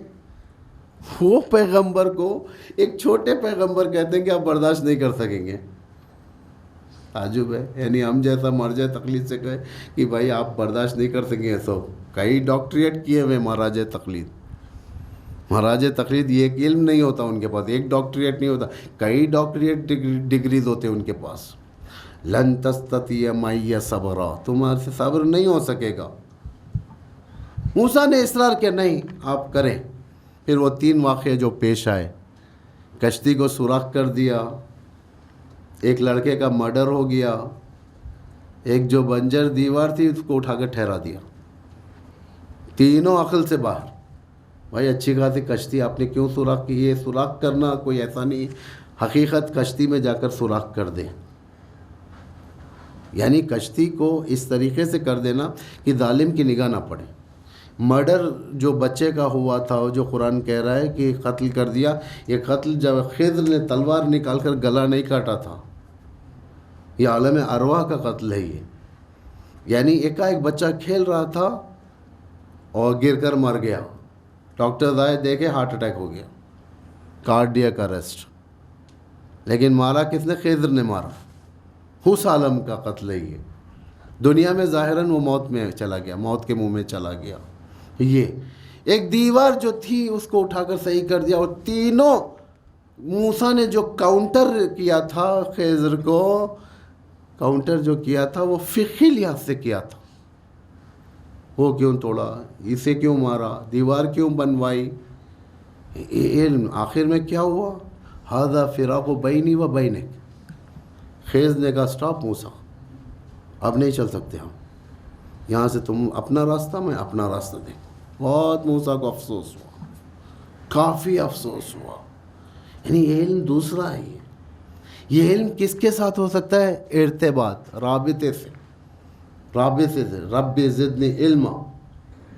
وہ پیغمبر کو ایک چھوٹے پیغمبر کہتے ہیں کہ آپ برداشت نہیں کر سکیں گے. تعجب ہے. یعنی ہم جیسا مرجع تقلید سے کہے کہ بھائی آپ برداشت نہیں کر سکیں گے. سو کئی ڈاکٹریٹ کیے ہوئے مہاراج تقلید. مہاراج تقلید یہ ایک علم نہیں ہوتا ان کے پاس، ایک ڈاکٹریٹ نہیں ہوتا، کئی ڈاکٹریٹ ڈگریز ہوتے ہیں ان کے پاس. لن تستطیع معی صبرا، تمہارے سے صبر نہیں ہو سکے گا. موسیٰ نے اصرار کیا نہیں آپ کریں. پھر وہ 3 واقعے جو پیش آئے، کشتی کو سوراخ کر دیا، ایک لڑکے کا مرڈر ہو گیا، ایک جو بنجر دیوار تھی اس کو اٹھا کر ٹھہرا دیا. تینوں عقل سے باہر. بھائی اچھی خاصی کشتی آپ نے کیوں سوراخ کی؟ یہ سوراخ کرنا کوئی ایسا نہیں، حقیقت کشتی میں جا کر سوراخ کر دیں. یعنی کشتی کو اس طریقے سے کر دینا کہ ظالم کی نگاہ نہ پڑے. مرڈر جو بچے کا ہوا تھا، جو قرآن کہہ رہا ہے کہ قتل کر دیا، یہ قتل جب خضر نے تلوار نکال کر گلا نہیں کاٹا تھا، یہ عالم ارواح کا قتل ہے. یہ یعنی ایک بچہ کھیل رہا تھا اور گر کر مر گیا. ڈاکٹرز آئے دیکھے ہارٹ اٹیک ہو گیا، کارڈیاک اریسٹ. لیکن مارا کس نے؟ خضر نے مارا. اس عالم کا قتل ہے یہ. دنیا میں ظاہراً وہ موت میں چلا گیا، موت کے منہ میں چلا گیا. یہ ایک دیوار جو تھی اس کو اٹھا کر صحیح کر دیا. اور تینوں موسیٰ نے جو کاؤنٹر کیا تھا خضر کو، کاؤنٹر جو کیا تھا وہ فقہی لحاظ سے کیا تھا. وہ کیوں توڑا، اسے کیوں مارا، دیوار کیوں بنوائی، علم. آخر میں کیا ہوا؟ ھذا فراق بینی و بینک. خضر نے کہا سٹاپ موسیٰ، اب نہیں چل سکتے ہم یہاں سے، تم اپنا راستہ میں اپنا راستہ دیں. بہت موسیٰ کو افسوس ہوا، کافی افسوس ہوا. یعنی یہ علم دوسرا ہے. یہ علم کس کے ساتھ ہو سکتا ہے؟ ارتباط، رابطے سے. رابطے سے رب زدنی علما.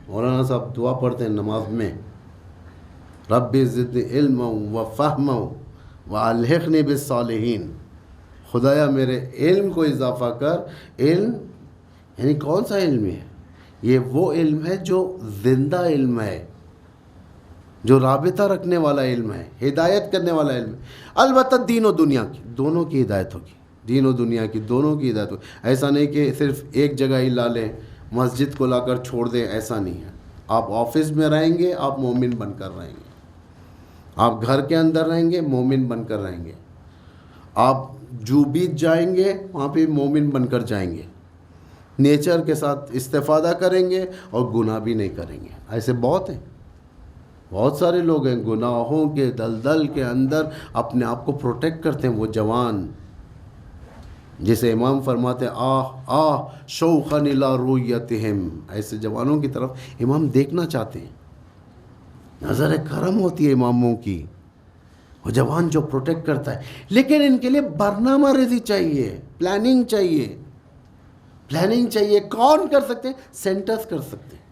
مولانا صاحب دعا پڑھتے ہیں نماز میں، رب زدنی علما و فہما و الحقنی بالصالحین. خدایا میرے علم کو اضافہ کر. علم یعنی کون سا علم ہے؟ یہ وہ علم ہے جو زندہ علم ہے، جو رابطہ رکھنے والا علم ہے، ہدایت کرنے والا علم ہے. البتہ دین و دنیا کی دونوں کی ہدایت ہوگی، دین و دنیا کی دونوں کی ہدایت ہوگی. ایسا نہیں کہ صرف ایک جگہ ہی لا لیں، مسجد کو لا کر چھوڑ دیں، ایسا نہیں ہے. آپ آفس میں رہیں گے آپ مومن بن کر رہیں گے، آپ گھر کے اندر رہیں گے مومن بن کر رہیں گے، آپ جو بیت جائیں گے وہاں پہ مومن بن کر جائیں گے. نیچر کے ساتھ استفادہ کریں گے اور گناہ بھی نہیں کریں گے. ایسے بہت ہیں، بہت سارے لوگ ہیں گناہوں کے دلدل کے اندر اپنے آپ کو پروٹیکٹ کرتے ہیں. وہ جوان جسے امام فرماتے ہیں آہ آہ شوقا الی رؤیتہم، ایسے جوانوں کی طرف امام دیکھنا چاہتے ہیں. نظر کرم ہوتی ہے اماموں کی. وہ جوان جو پروٹیکٹ کرتا ہے، لیکن ان کے لیے برنامہ ریزی چاہیے، پلاننگ چاہیے. پلاننگ چاہیے. کون کر سکتے ہیں؟ سینٹرز کر سکتے ہیں،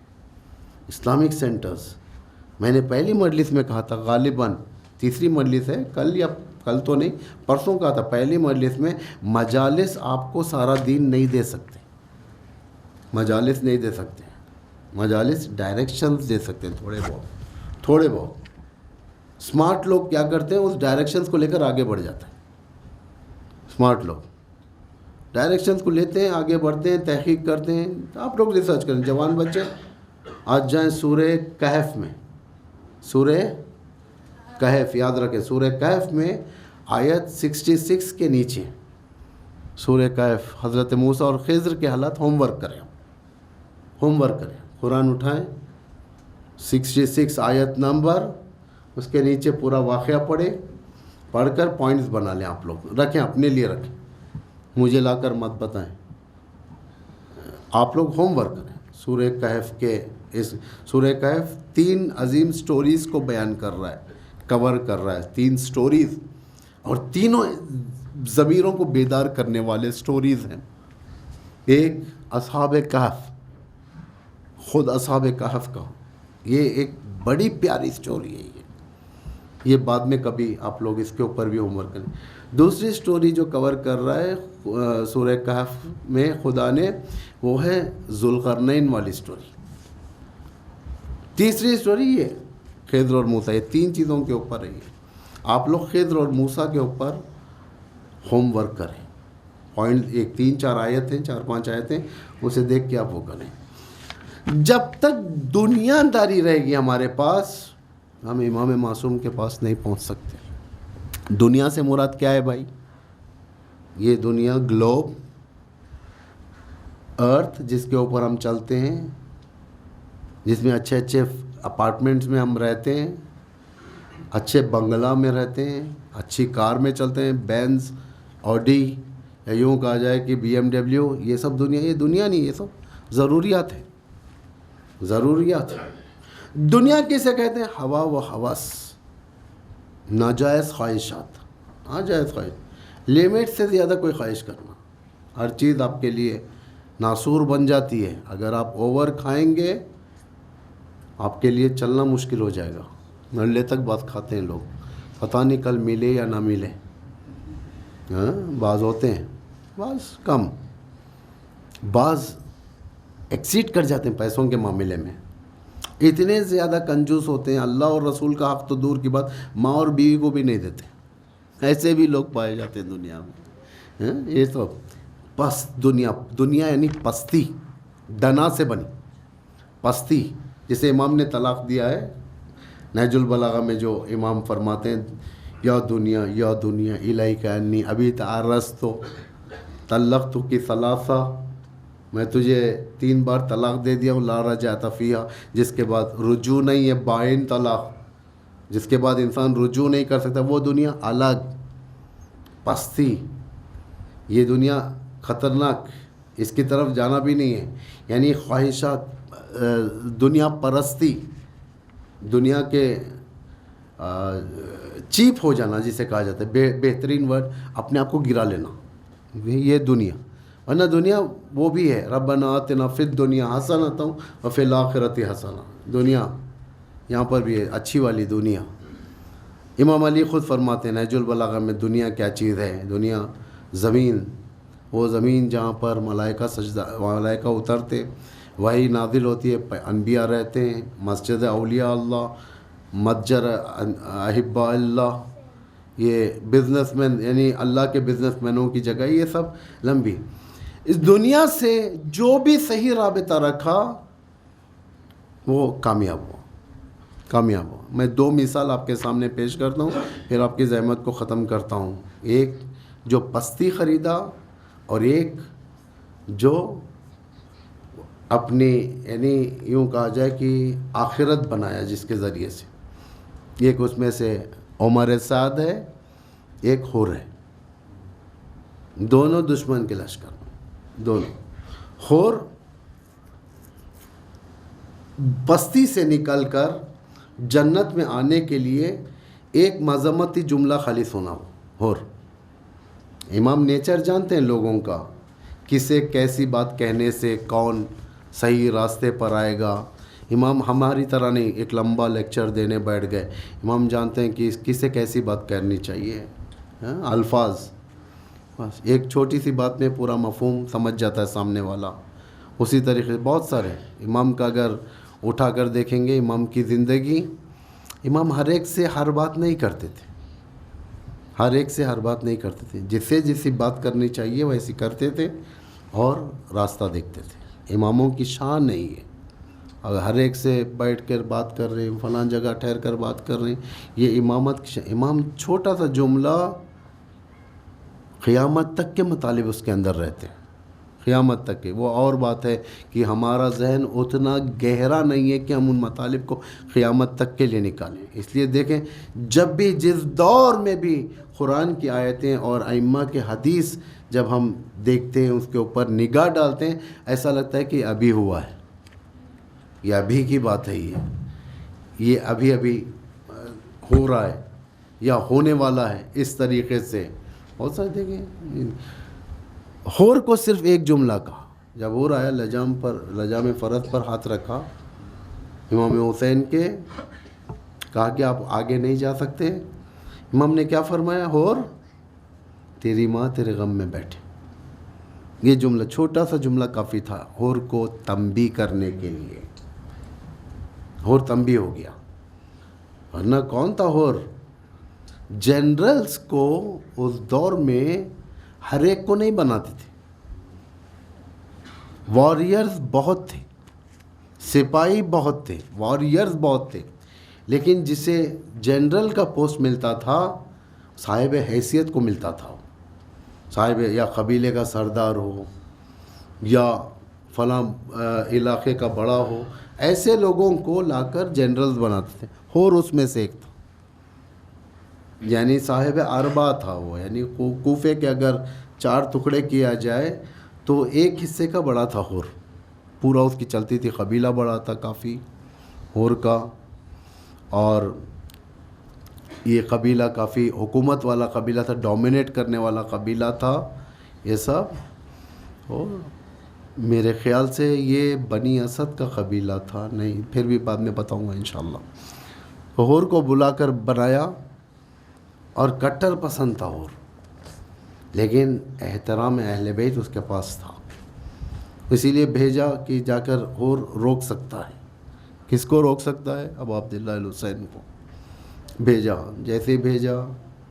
اسلامک سینٹرز. میں نے پہلی مجلس میں کہا تھا، غالباً تیسری مجلس ہے، کل تو نہیں پرسوں کہا تھا، پہلی مجلس میں مجالس آپ کو سارا دین نہیں دے سکتے. مجالس نہیں دے سکتے. مجالس ڈائریکشنز دے سکتے ہیں، تھوڑے بہت. اسمارٹ لوگ کیا کرتے ہیں؟ اس ڈائریکشنز کو لے کر آگے بڑھ جاتے ہیں. اسمارٹ لوگ ڈائریکشنز کو لیتے ہیں، آگے بڑھتے ہیں، تحقیق کرتے ہیں. آپ لوگ ریسرچ کریں. جوان بچے آج جائیں سورہ کہف میں، سورہ کہف یاد رکھیں، سورہ کہف میں آیت 66 کے نیچے سورہ کہف، حضرت موسیٰ اور خضر کے حالات. ہوم ورک کریں، قرآن اٹھائیں، 66 آیت نمبر، اس کے نیچے پورا واقعہ پڑھ کر پوائنٹس بنا لیں. آپ لوگ رکھیں، اپنے لیے رکھیں، مجھے لا کر مت بتائیں. آپ لوگ ہوم ورک کریں. سورہ کہف کے سورہ کہف 3 عظیم سٹوریز کو بیان کر رہا ہے، کور کر رہا ہے. 3 سٹوریز، اور تینوں ضمیروں کو بیدار کرنے والے سٹوریز ہیں. ایک اصحاب کہف، خود اصحاب کہف کا، یہ ایک بڑی پیاری سٹوری ہے یہ بعد میں کبھی آپ لوگ اس کے اوپر بھی ہوم ورک کریں۔ دوسری سٹوری جو کور کر رہا ہے سورہ کہف میں خدا نے، وہ ہے ذوالقرنین والی سٹوری۔ تیسری سٹوری یہ خضر اور موسیٰ، یہ 3 چیزوں کے اوپر ہے یہ۔ آپ لوگ خضر اور موسیٰ کے اوپر ہوم ورک کریں، پوائنٹ 3-4 آیت ہیں، 4-5 آیتیں، اسے دیکھ کے آپ وہ کریں۔ جب تک دنیا داری رہے گی ہمارے پاس، ہم امام معصوم کے پاس نہیں پہنچ سکتے۔ دنیا سے مراد کیا ہے بھائی؟ یہ دنیا گلوب، ارتھ جس کے اوپر ہم چلتے ہیں، جس میں اچھے اچھے اپارٹمنٹس میں ہم رہتے ہیں، اچھے بنگلہ میں رہتے ہیں، اچھی کار میں چلتے ہیں، بینز، آڈی، یا یوں کہا جائے کہ BMW، یہ سب دنیا، یہ دنیا نہیں، یہ سب ضروریات ہیں، ضروریات ہیں۔ دنیا کسے کہتے ہیں؟ ہوا و ہوس، ناجائز خواہشات، ناجائز خواہش، لیمٹ سے زیادہ کوئی خواہش کرنا، ہر چیز آپ کے لیے ناسور بن جاتی ہے۔ اگر آپ اوور کھائیں گے آپ کے لیے چلنا مشکل ہو جائے گا۔ مرلے تک بات کھاتے ہیں لوگ، پتہ نہیں کل ملے یا نہ ملے، بعض ہوتے ہیں، بعض کم، بعض ایکسیڈ کر جاتے ہیں پیسوں کے معاملے میں، اتنے زیادہ کنجوس ہوتے ہیں، اللہ اور رسول کا حق تو دور کی بات، ماں اور بیوی کو بھی نہیں دیتے، ایسے بھی لوگ پائے جاتے ہیں دنیا میں۔ یہ تو پست دنیا یعنی پستی، دنا سے بنی پستی، جسے امام نے طلاق دیا ہے نہج البلاغہ میں، جو امام فرماتے ہیں یا دنیا الیک انی ابی تعرضت طلقت کی ثلاثہ، میں تجھے 3 بار طلاق دے دیا ہوں، لا رجعۃ فیہا، جس کے بعد رجوع نہیں ہے، بائن طلاق، جس کے بعد انسان رجوع نہیں کر سکتا، وہ دنیا الگ پستی، یہ دنیا خطرناک، اس کی طرف جانا بھی نہیں ہے، یعنی خواہشات، دنیا پرستی، دنیا کے چیپ ہو جانا جسے کہا جاتا ہے، بہترین ورڈ، اپنے آپ کو گرا لینا، یہ دنیا۔ ورنہ دنیا وہ بھی ہے، ربنا آتنا فی الدنیا حسنۃ وفی الآخرۃ حسنہ، دنیا یہاں پر بھی ہے، اچھی والی دنیا۔ امام علی خود فرماتے ہیں نہج البلاغہ میں، دنیا کیا چیز ہے؟ دنیا زمین، وہ زمین جہاں پر ملائکہ اترتے، وہی نازل ہوتی ہے، انبیاء رہتے ہیں، مسجد اولیاء اللہ، متجر احباء اللہ، یہ بزنس مین یعنی اللہ کے بزنس مینوں کی جگہ، یہ سب لمبی۔ اس دنیا سے جو بھی صحیح رابطہ رکھا وہ کامیاب ہوا۔ میں 2 مثال آپ کے سامنے پیش کرتا ہوں، پھر آپ کی زحمت کو ختم کرتا ہوں۔ ایک جو پستی خریدا، اور ایک جو اپنی یعنی یوں کہا جائے کہ آخرت بنایا جس کے ذریعے سے۔ ایک اس میں سے عمر سعد ہے، ایک حور ہے، دونوں دشمن کے لشکر، دونوں۔ حور بستی سے نکل کر جنت میں آنے کے لیے ایک مذمتی جملہ خالص ہونا ہو، حور۔ امام نیچر جانتے ہیں لوگوں کا، کسے کیسی بات کہنے سے کون صحیح راستے پر آئے گا۔ امام ہماری طرح نہیں ایک لمبا لیکچر دینے بیٹھ گئے، امام جانتے ہیں کہ کسے کیسی بات کرنی چاہیے، الفاظ، بس ایک چھوٹی سی بات میں پورا مفہوم سمجھ جاتا ہے سامنے والا۔ اسی طریقے سے بہت سارے امام کا اگر اٹھا کر دیکھیں گے، امام کی زندگی، امام ہر ایک سے ہر بات نہیں کرتے تھے، جس سے جیسی بات کرنی چاہیے ویسی کرتے تھے اور راستہ دیکھتے تھے۔ اماموں کی شان نہیں ہے اگر ہر ایک سے بیٹھ کر بات کر رہے ہیں، فلاں جگہ ٹھہر کر بات کر رہے ہیں، یہ امامت کی شان۔ امام چھوٹا سا جملہ قیامت تک کے مطالب اس کے اندر رہتے ہیں، قیامت تک کے۔ وہ اور بات ہے کہ ہمارا ذہن اتنا گہرا نہیں ہے کہ ہم ان مطالب کو قیامت تک کے لیے نکالیں۔ اس لیے دیکھیں، جب بھی جس دور میں بھی قرآن کی آیتیں اور ائمہ کے حدیث جب ہم دیکھتے ہیں، اس کے اوپر نگاہ ڈالتے ہیں، ایسا لگتا ہے کہ ابھی ہوا ہے، یہ ابھی کی بات ہے، یہ ابھی ہو رہا ہے یا ہونے والا ہے، اس طریقے سے بہت سارے۔ دیکھیں، حور کو صرف ایک جملہ کہا، جب ہور آیا لجام فرض پر ہاتھ رکھا امام حسین کے، کہا کہ آپ آگے نہیں جا سکتے. امام نے کیا فرمایا؟ ہور تیری ماں تیرے غم میں بیٹھے. یہ جملہ، چھوٹا سا جملہ کافی تھا ہور کو تنبیہ کرنے کے لیے. ہور تنبیہ ہو گیا، ورنہ کون تھا ہور؟ جنرلز کو اس دور میں ہر ایک کو نہیں بناتے تھے. واریئرز بہت تھے، سپاہی بہت تھے، واریئرز بہت تھے، لیکن جسے جنرل کا پوسٹ ملتا تھا صاحب حیثیت کو ملتا تھا. صاحب یا قبیلے کا سردار ہو یا فلاں علاقے کا بڑا ہو، ایسے لوگوں کو لا کر جنرلز بناتے تھے. اور اس میں سے ایک تھا، یعنی صاحب اربا تھا وہ. یعنی کوفے کے اگر 4 ٹکڑے کیا جائے تو ایک حصے کا بڑا تھا ہور. پورا اس کی چلتی تھی، قبیلہ بڑا تھا کافی ہور کا، اور یہ قبیلہ کافی حکومت والا قبیلہ تھا، ڈومینیٹ کرنے والا قبیلہ تھا یہ سب. اور میرے خیال سے یہ بنی اسد کا قبیلہ تھا، نہیں پھر بھی بعد میں بتاؤں گا انشاءاللہ. ہور کو بلا کر بنایا اور کٹر پسند تھا ہور، لیکن احترام اہل بیت اس کے پاس تھا، اسی لیے بھیجا کہ جا کر ہور روک سکتا ہے. کس کو روک سکتا ہے؟ ابو عبداللہ الحسین کو بھیجا. جیسے بھیجا،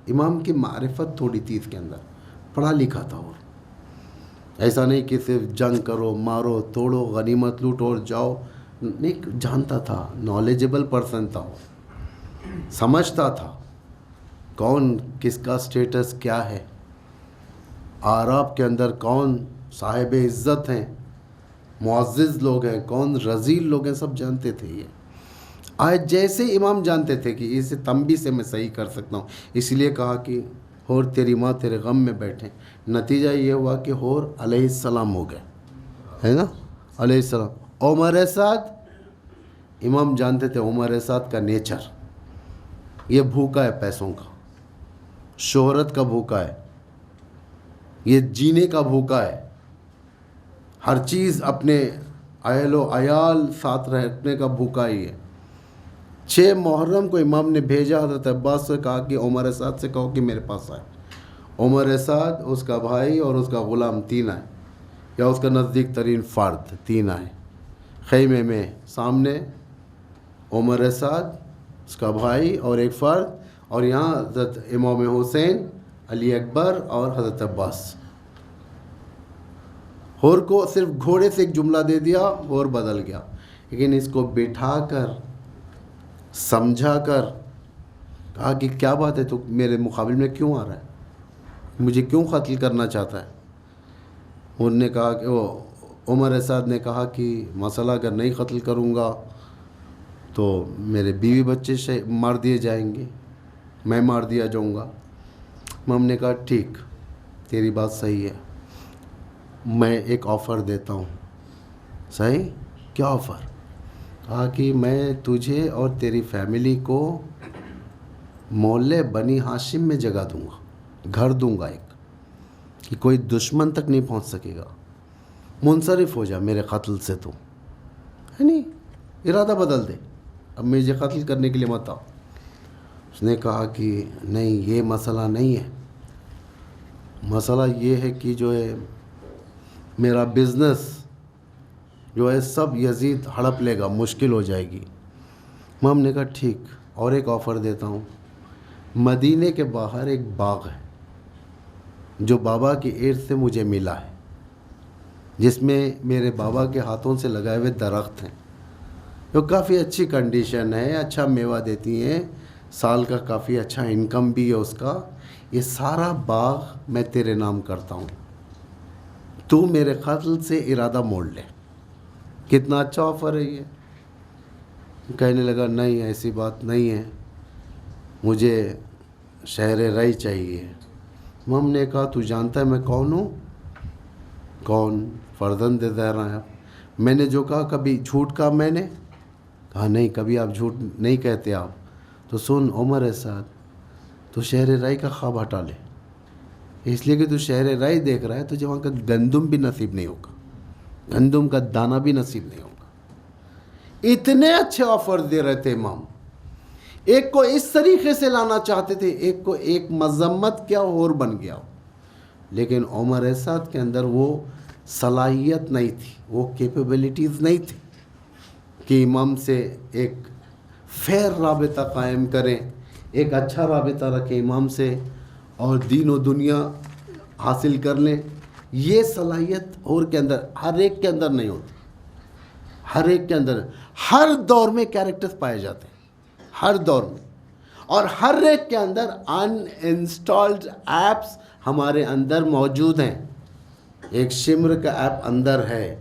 امام کی معرفت تھوڑی تھی اس کے اندر، پڑھا لکھا تھا. اور ایسا نہیں کہ صرف جنگ کرو، مارو توڑو، غنیمت لوٹو اور جاؤ، نہیں، جانتا تھا، نالجبل پرسن تھا، وہ سمجھتا تھا کون کس کا سٹیٹس کیا ہے، اعراب کے اندر کون صاحب عزت ہیں، معزز لوگ ہیں، کون رذیل لوگ ہیں، سب جانتے تھے. یہ آج جیسے امام جانتے تھے کہ اسے تنبیہ سے میں صحیح کر سکتا ہوں، اس لیے کہا کہ ہور تیری ماں تیرے غم میں بیٹھے. نتیجہ یہ ہوا کہ ہور علیہ السلام ہو گئے، ہے نا، علیہ السلام. عمر سعد، امام جانتے تھے عمر سعد کا نیچر، یہ بھوکا ہے پیسوں کا، شہرت کا بھوکا ہے، یہ جینے کا بھوکا ہے، ہر چیز اپنے اہل و عیال ساتھ رہنے کا بھوکا ہی ہے. 6 محرم کو امام نے بھیجا، حضرت عباس سے کہا کہ عمر سعد سے کہو کہ میرے پاس آئے. عمر سعد، اس کا بھائی اور اس کا غلام 3 آئے، یا اس کا نزدیک ترین فرد 3 آئے. خیمے میں سامنے عمر سعد، اس کا بھائی اور ایک فرد، اور یہاں حضرت امام حسین، علی اکبر اور حضرت عباس. ہور کو صرف گھوڑے سے ایک جملہ دے دیا، ہور بدل گیا. لیکن اس کو بٹھا کر سمجھا کر کہا کہ کیا بات ہے، تو میرے مقابل میں کیوں آ رہا ہے، مجھے کیوں قتل کرنا چاہتا ہے. انہوں نے کہا کہ عمر سعد نے کہا کہ مسئلہ اگر نہیں قتل کروں گا تو میرے بیوی بچے مار دیے جائیں گے، میں مار دیا جاؤں گا. ہم نے کہا ٹھیک، تیری بات صحیح ہے، میں ایک آفر دیتا ہوں. صحیح؟ کیا آفر؟ کہا کہ میں تجھے اور تیری فیملی کو محلے بنی ہاشم میں جگہ دوں گا، گھر دوں گا ایک، کہ کوئی دشمن تک نہیں پہنچ سکے گا. منصرف ہو جا میرے قتل سے، تو ہے نہیں، ارادہ بدل دے، اب مجھے قتل کرنے کے لیے مت آؤ. اس نے کہا کہ نہیں، یہ مسئلہ نہیں ہے، مسئلہ یہ ہے کہ جو ہے میرا بزنس جو ہے سب یزید ہڑپ لے گا، مشکل ہو جائے گی. ہم نے کہا ٹھیک، اور ایک آفر دیتا ہوں. مدینے کے باہر ایک باغ ہے جو بابا کی ارث سے مجھے ملا ہے، جس میں میرے بابا کے ہاتھوں سے لگائے ہوئے درخت ہیں، جو کافی اچھی کنڈیشن ہے، اچھا میوہ دیتی ہیں، سال کا کافی اچھا انکم بھی ہے اس کا. یہ سارا باغ میں تیرے نام کرتا ہوں، تو میرے قتل سے ارادہ موڑ لے. کتنا اچھا آفر ہے یہ. کہنے لگا نہیں، ایسی بات نہیں ہے، مجھے شہر رئی چاہیے. ہم نے کہا تو جانتا ہے میں کون ہوں؟ کون؟ فرزند زہرا ہے. میں نے جو کہا کبھی جھوٹ کہا میں نے؟ کہا نہیں، کبھی آپ جھوٹ نہیں کہتے آپ. تو سن عمر سعد، تو شہر رئی کا خواب ہٹا لے، اس لیے کہ تو شہر رئی دیکھ رہا ہے، تو وہاں کا گندم بھی نصیب نہیں ہوگا. گندم کا دانہ بھی نصیب نہیں ہوگا۔ اتنے اچھے آفر دے رہے تھے امام، ایک کو اس طریقے سے لانا چاہتے تھے، ایک کو ایک مذمت کیا اور بن گیا، لیکن عمر سعد کے اندر وہ صلاحیت نہیں تھی، وہ کیپیبلٹیز نہیں تھی کہ امام سے ایک فیر رابطہ قائم کریں، ایک اچھا رابطہ رکھیں امام سے اور دین و دنیا حاصل کر لیں۔ یہ صلاحیت اور کے اندر ہر ایک کے اندر نہیں ہوتی، ہر ایک کے اندر ہر دور میں کیریکٹرز پائے جاتے ہیں، ہر دور میں، اور ہر ایک کے اندر ان انسٹالڈ ایپس ہمارے اندر موجود ہیں۔ ایک شمر کا ایپ اندر ہے،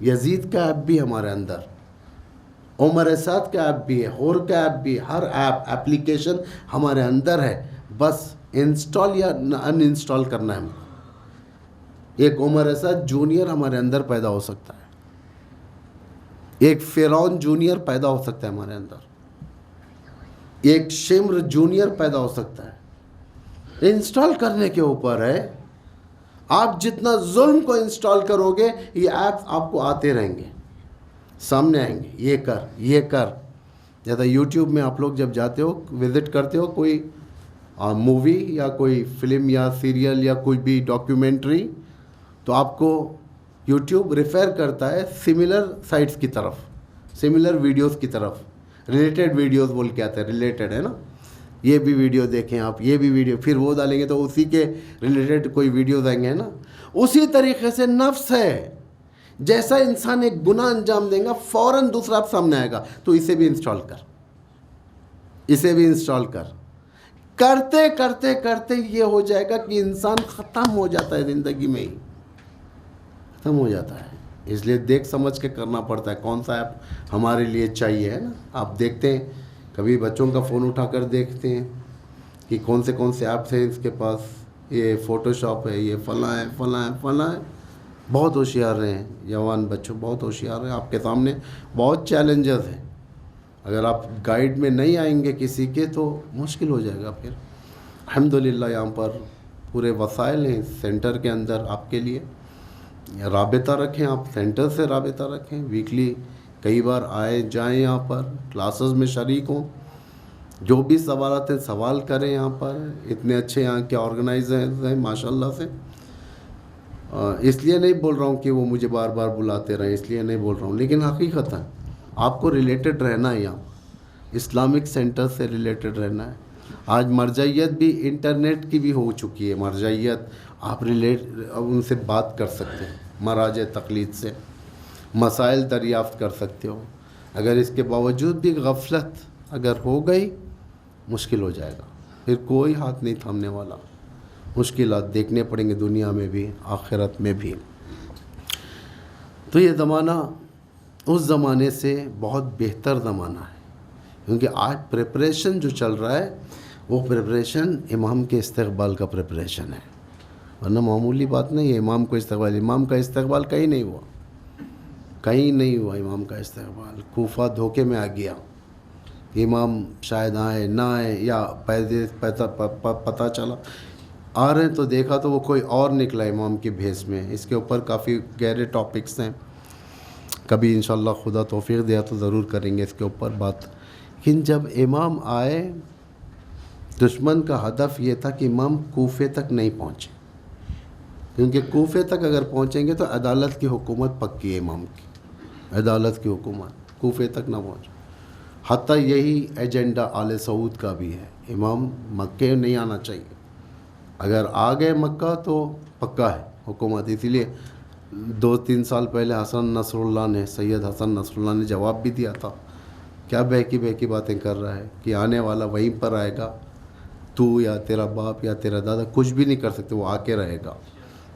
یزید کا ایپ بھی ہمارے اندر، عمر سعد کا ایپ بھی ہے، اور کا ایپ بھی، ہر ایپ اپلیکیشن ہمارے اندر ہے، بس انسٹال یا ان انسٹال کرنا ہے ہم کو۔ ایک عمر سعد جونیئر ہمارے اندر پیدا ہو سکتا ہے، ایک فرعون جونیئر پیدا ہو سکتا ہے ہمارے اندر، ایک شمر جونیئر پیدا ہو سکتا ہے۔ انسٹال کرنے کے اوپر ہے، آپ جتنا ظلم کو انسٹال کرو گے یہ ایپس آپ کو آتے رہیں گے، سامنے آئیں گے، یہ کر یہ کر۔ جیسا یوٹیوب میں آپ لوگ جب جاتے ہو، وزٹ کرتے ہو کوئی مووی یا کوئی فلم یا سیریل یا کوئی بھی ڈاکیومنٹری، تو آپ کو یوٹیوب ریفر کرتا ہے سملر سائٹس کی طرف، سملر ویڈیوز کی طرف، ریلیٹڈ ویڈیوز بول کے آتے ہیں، ریلیٹڈ ہے نا، یہ بھی ویڈیو دیکھیں آپ، یہ بھی ویڈیو، پھر وہ ڈالیں گے تو اسی کے ریلیٹڈ کوئی ویڈیوز آئیں گے نا۔ اسی طریقے سے نفس ہے، جیسا انسان ایک گناہ انجام دیں گا فوراً دوسرا آپ سامنے آئے گا، تو اسے بھی انسٹال کر، اسے بھی انسٹال کر۔ کرتے کرتے کرتے یہ ہو جائے گا کہ انسان ختم ہو جاتا ہے، زندگی میں ہی ختم ہو جاتا ہے۔ اس لیے دیکھ سمجھ کے کرنا پڑتا ہے کون سا ایپ ہمارے لیے چاہیے، ہے نا۔ آپ دیکھتے ہیں کبھی بچوں کا فون اٹھا کر دیکھتے ہیں کہ کون سے ایپس ہیں اس کے پاس، یہ فوٹو شاپ ہے، یہ فلاں ہے فلاں ہے فلاں ہے۔ بہت ہوشیار ہیں جوان بچوں، بہت ہوشیار ہیں، آپ کے سامنے بہت چیلنجز ہیں۔ اگر آپ گائیڈ میں نہیں آئیں گے کسی کے تو مشکل ہو جائے گا پھر۔ الحمدللہ یہاں پر پورے وسائل ہیں سینٹر کے اندر آپ کے لیے، رابطہ رکھیں، آپ سینٹر سے رابطہ رکھیں، ویکلی کئی بار آئے جائیں، یہاں پر کلاسز میں شریک ہوں، جو بھی سوالات ہیں سوال کریں یہاں پر۔ اتنے اچھے یہاں کے آرگنائزرز ہیں ماشاءاللہ سے۔ اس لیے نہیں بول رہا ہوں کہ وہ مجھے بار بار بلاتے رہیں، اس لیے نہیں بول رہا ہوں، لیکن حقیقت ہے آپ کو ریلیٹڈ رہنا ہے، یہاں اسلامک سینٹر سے ریلیٹڈ رہنا ہے۔ آج مرجعیت بھی انٹرنیٹ کی بھی ہو چکی ہے، مرجعیت آپ ان سے بات کر سکتے ہیں، مراجع تقلید سے مسائل دریافت کر سکتے ہو۔ اگر اس کے باوجود بھی غفلت اگر ہو گئی، مشکل ہو جائے گا، پھر کوئی ہاتھ نہیں تھامنے والا، مشکلات دیکھنے پڑیں گے دنیا میں بھی آخرت میں بھی۔ تو یہ زمانہ اس زمانے سے بہت بہتر زمانہ ہے، کیونکہ آج پریپریشن جو چل رہا ہے وہ پریپریشن امام کے استقبال کا پریپریشن ہے، ورنہ معمولی بات نہیں ہے امام کو استقبال۔ امام کا استقبال کہیں نہیں ہوا، کہیں نہیں ہوا امام کا استقبال۔ کوفہ دھوکے میں آ گیا، امام شاید آئے نہ آئے، یا پتہ چلا آ رہے ہیں تو دیکھا تو وہ کوئی اور نکلا امام کے بھیس میں۔ اس کے اوپر کافی گہرے ٹاپکس ہیں، کبھی انشاءاللہ خدا توفیق دیا تو ضرور کریں گے اس کے اوپر بات۔ لیکن جب امام آئے، دشمن کا ہدف یہ تھا کہ امام کوفے تک نہیں پہنچے، کیونکہ کوفے تک اگر پہنچیں گے تو عدالت کی حکومت پکی ہے، امام کی عدالت کی حکومت کوفے تک نہ پہنچے۔ حتیٰ یہی ایجنڈا آل سعود کا بھی ہے، امام مکے نہیں آنا چاہیے، اگر آ گئے مکہ تو پکا ہے حکومت۔ اسی لیے 2-3 سال پہلے حسن نصر اللہ نے، سید حسن نصر اللہ نے جواب بھی دیا تھا، کیا بہکی باتیں کر رہا ہے کہ آنے والا وہیں پر آئے گا، تو یا تیرا باپ یا تیرا دادا کچھ بھی نہیں کر سکتے، وہ آ کے رہے گا۔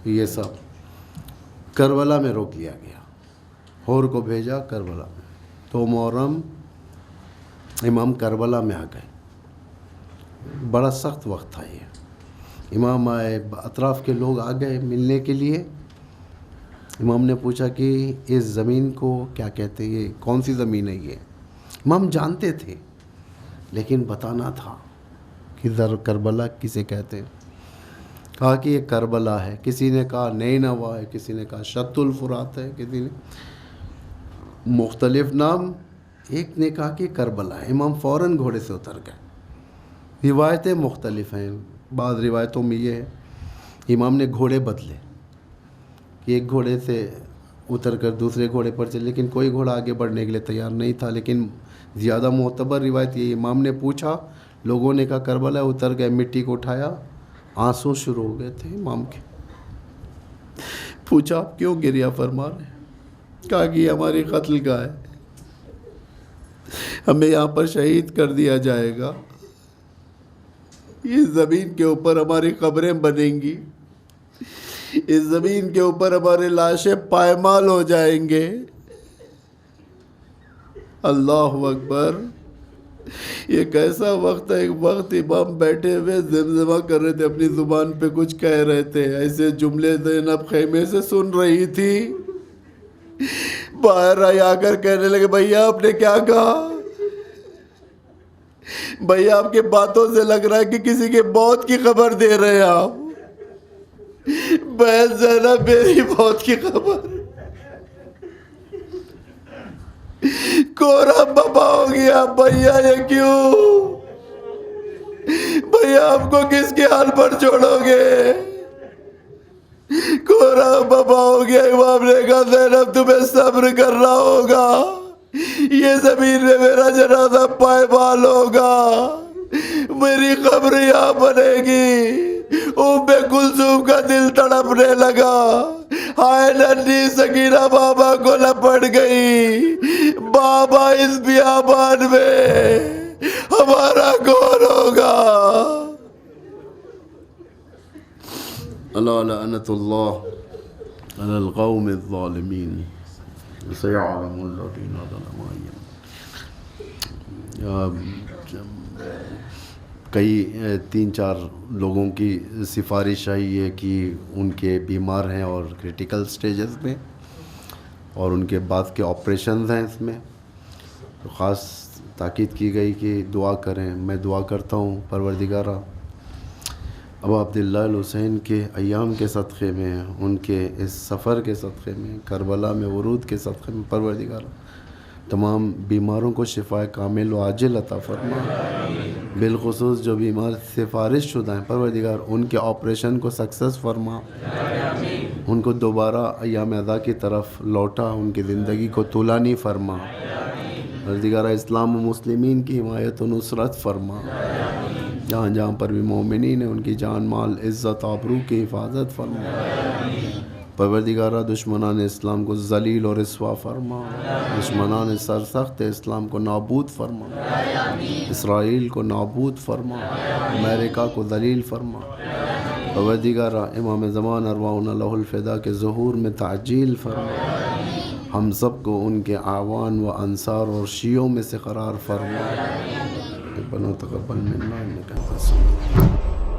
یہ سب کربلا میں روک لیا گیا، ہور کو بھیجا کربلا میں، تو محرم امام کربلا میں آ گئے۔ بڑا سخت وقت تھا یہ، امام آئے، اطراف کے لوگ آ گئے ملنے کے لیے۔ امام نے پوچھا کہ اس زمین کو کیا کہتے ہیں، یہ کون سی زمین ہے یہ؟ امام جانتے تھے لیکن بتانا تھا کہ کربلا کسے کہتے ہیں۔ کہا کہ یہ کربلا ہے، کسی نے کہا نینوا ہے، کسی نے کہا شط الفرات ہے، کسی نے مختلف نام، ایک نے کہا کہ کربلا ہے۔ امام فوراً گھوڑے سے اتر گئے۔ روایتیں مختلف ہیں، بعض روایتوں میں یہ ہے امام نے گھوڑے بدلے، ایک گھوڑے سے اتر کر دوسرے گھوڑے پر چلے، لیکن کوئی گھوڑا آگے بڑھنے کے لیے تیار نہیں تھا۔ لیکن زیادہ معتبر روایت یہ، امام نے پوچھا، لوگوں نے کہا کربلا، اتر گئے، مٹی کو اٹھایا، آنسو شروع ہو گئے تھے امام کے۔ پوچھا آپ کیوں گریہ فرما رہے ہیں؟ کہا کہ یہ ہماری قتل گاہ ہے، ہمیں یہاں پر شہید کر دیا جائے گا، اس زمین کے اوپر ہماری قبریں بنیں گی، اس زمین کے اوپر ہمارے لاشیں پائمال ہو جائیں گے۔ اللہ اکبر! یہ کیسا وقت ہے، ایک وقت امام بیٹھے ہوئے زمزمہ کر رہے تھے، اپنی زبان پہ کچھ کہہ رہے تھے، ایسے جملے زینب خیمے سے سن رہی تھی، باہر آئی، آ کر کہنے لگے بھیا آپ نے کیا کہا؟ بھیا آپ کے باتوں سے لگ رہا ہے کہ کسی کے موت کی خبر دے رہے ہیں آپ۔ بہن زینب میری موت کی خبر، کورا بابا ہو گیا بھیا، یہ کیوں؟ بھیا آپ کو کس کے حال پر چھوڑو گے؟ کورا بابا ہو گیا۔ امام نے کہا زینب تمہیں صبر کرنا ہوگا، یہ زمین میں میرا جنازہ پائمال ہوگا، میری قبر یہاں بنے گی۔ ام کلثوم کا دل تڑپنے لگا، ہائے ننھی سکینہ بابا کو لپٹ گئی، بابا اس بیابان میں ہمارا کون ہوگا؟ اللہ لعنت اللہ علی القوم الظالمین، سیعلم الذین ظلموا۔ کئی 3-4 لوگوں کی سفارش آئی ہے کہ ان کے بیمار ہیں اور کریٹیکل سٹیجز میں، اور ان کے بعد کے آپریشنز ہیں، اس میں تو خاص تاکید کی گئی کہ دعا کریں۔ میں دعا کرتا ہوں پروردگارہ ابا عبداللہ الحسین کے ایام کے صدقے میں، ان کے اس سفر کے صدقے میں، کربلا میں ورود کے صدقے میں، پروردگارہ تمام بیماروں کو شفا کامل و عاجل عطا فرما، بالخصوص جو بیمار سفارش شدہ ہیں پروردگار ان کے آپریشن کو سکسیس فرما، ان کو دوبارہ ایام عزا کی طرف لوٹا، ان کی زندگی کو طولانی فرما، پروردگار اسلام و مسلمین کی حمایت و نصرت فرما، جہاں جہاں پر بھی مومنین ہیں ان کی جان مال عزت آبرو کی حفاظت فرما، پروردگارہ دشمنان اسلام کو ذلیل اور رسوا فرما، دشمنان سرسخت اسلام کو نابود فرما، اسرائیل کو نابود فرما، امریکہ کو ذلیل فرما، پروردگارہ امام زمان ارواحنا لہ الفدا کے ظہور میں تعجیل فرما، ہم سب کو ان کے اعوان و انصار اور شیعوں میں سے قرار فرما، ربنا تقبل منا انک انت السمیع العلیم۔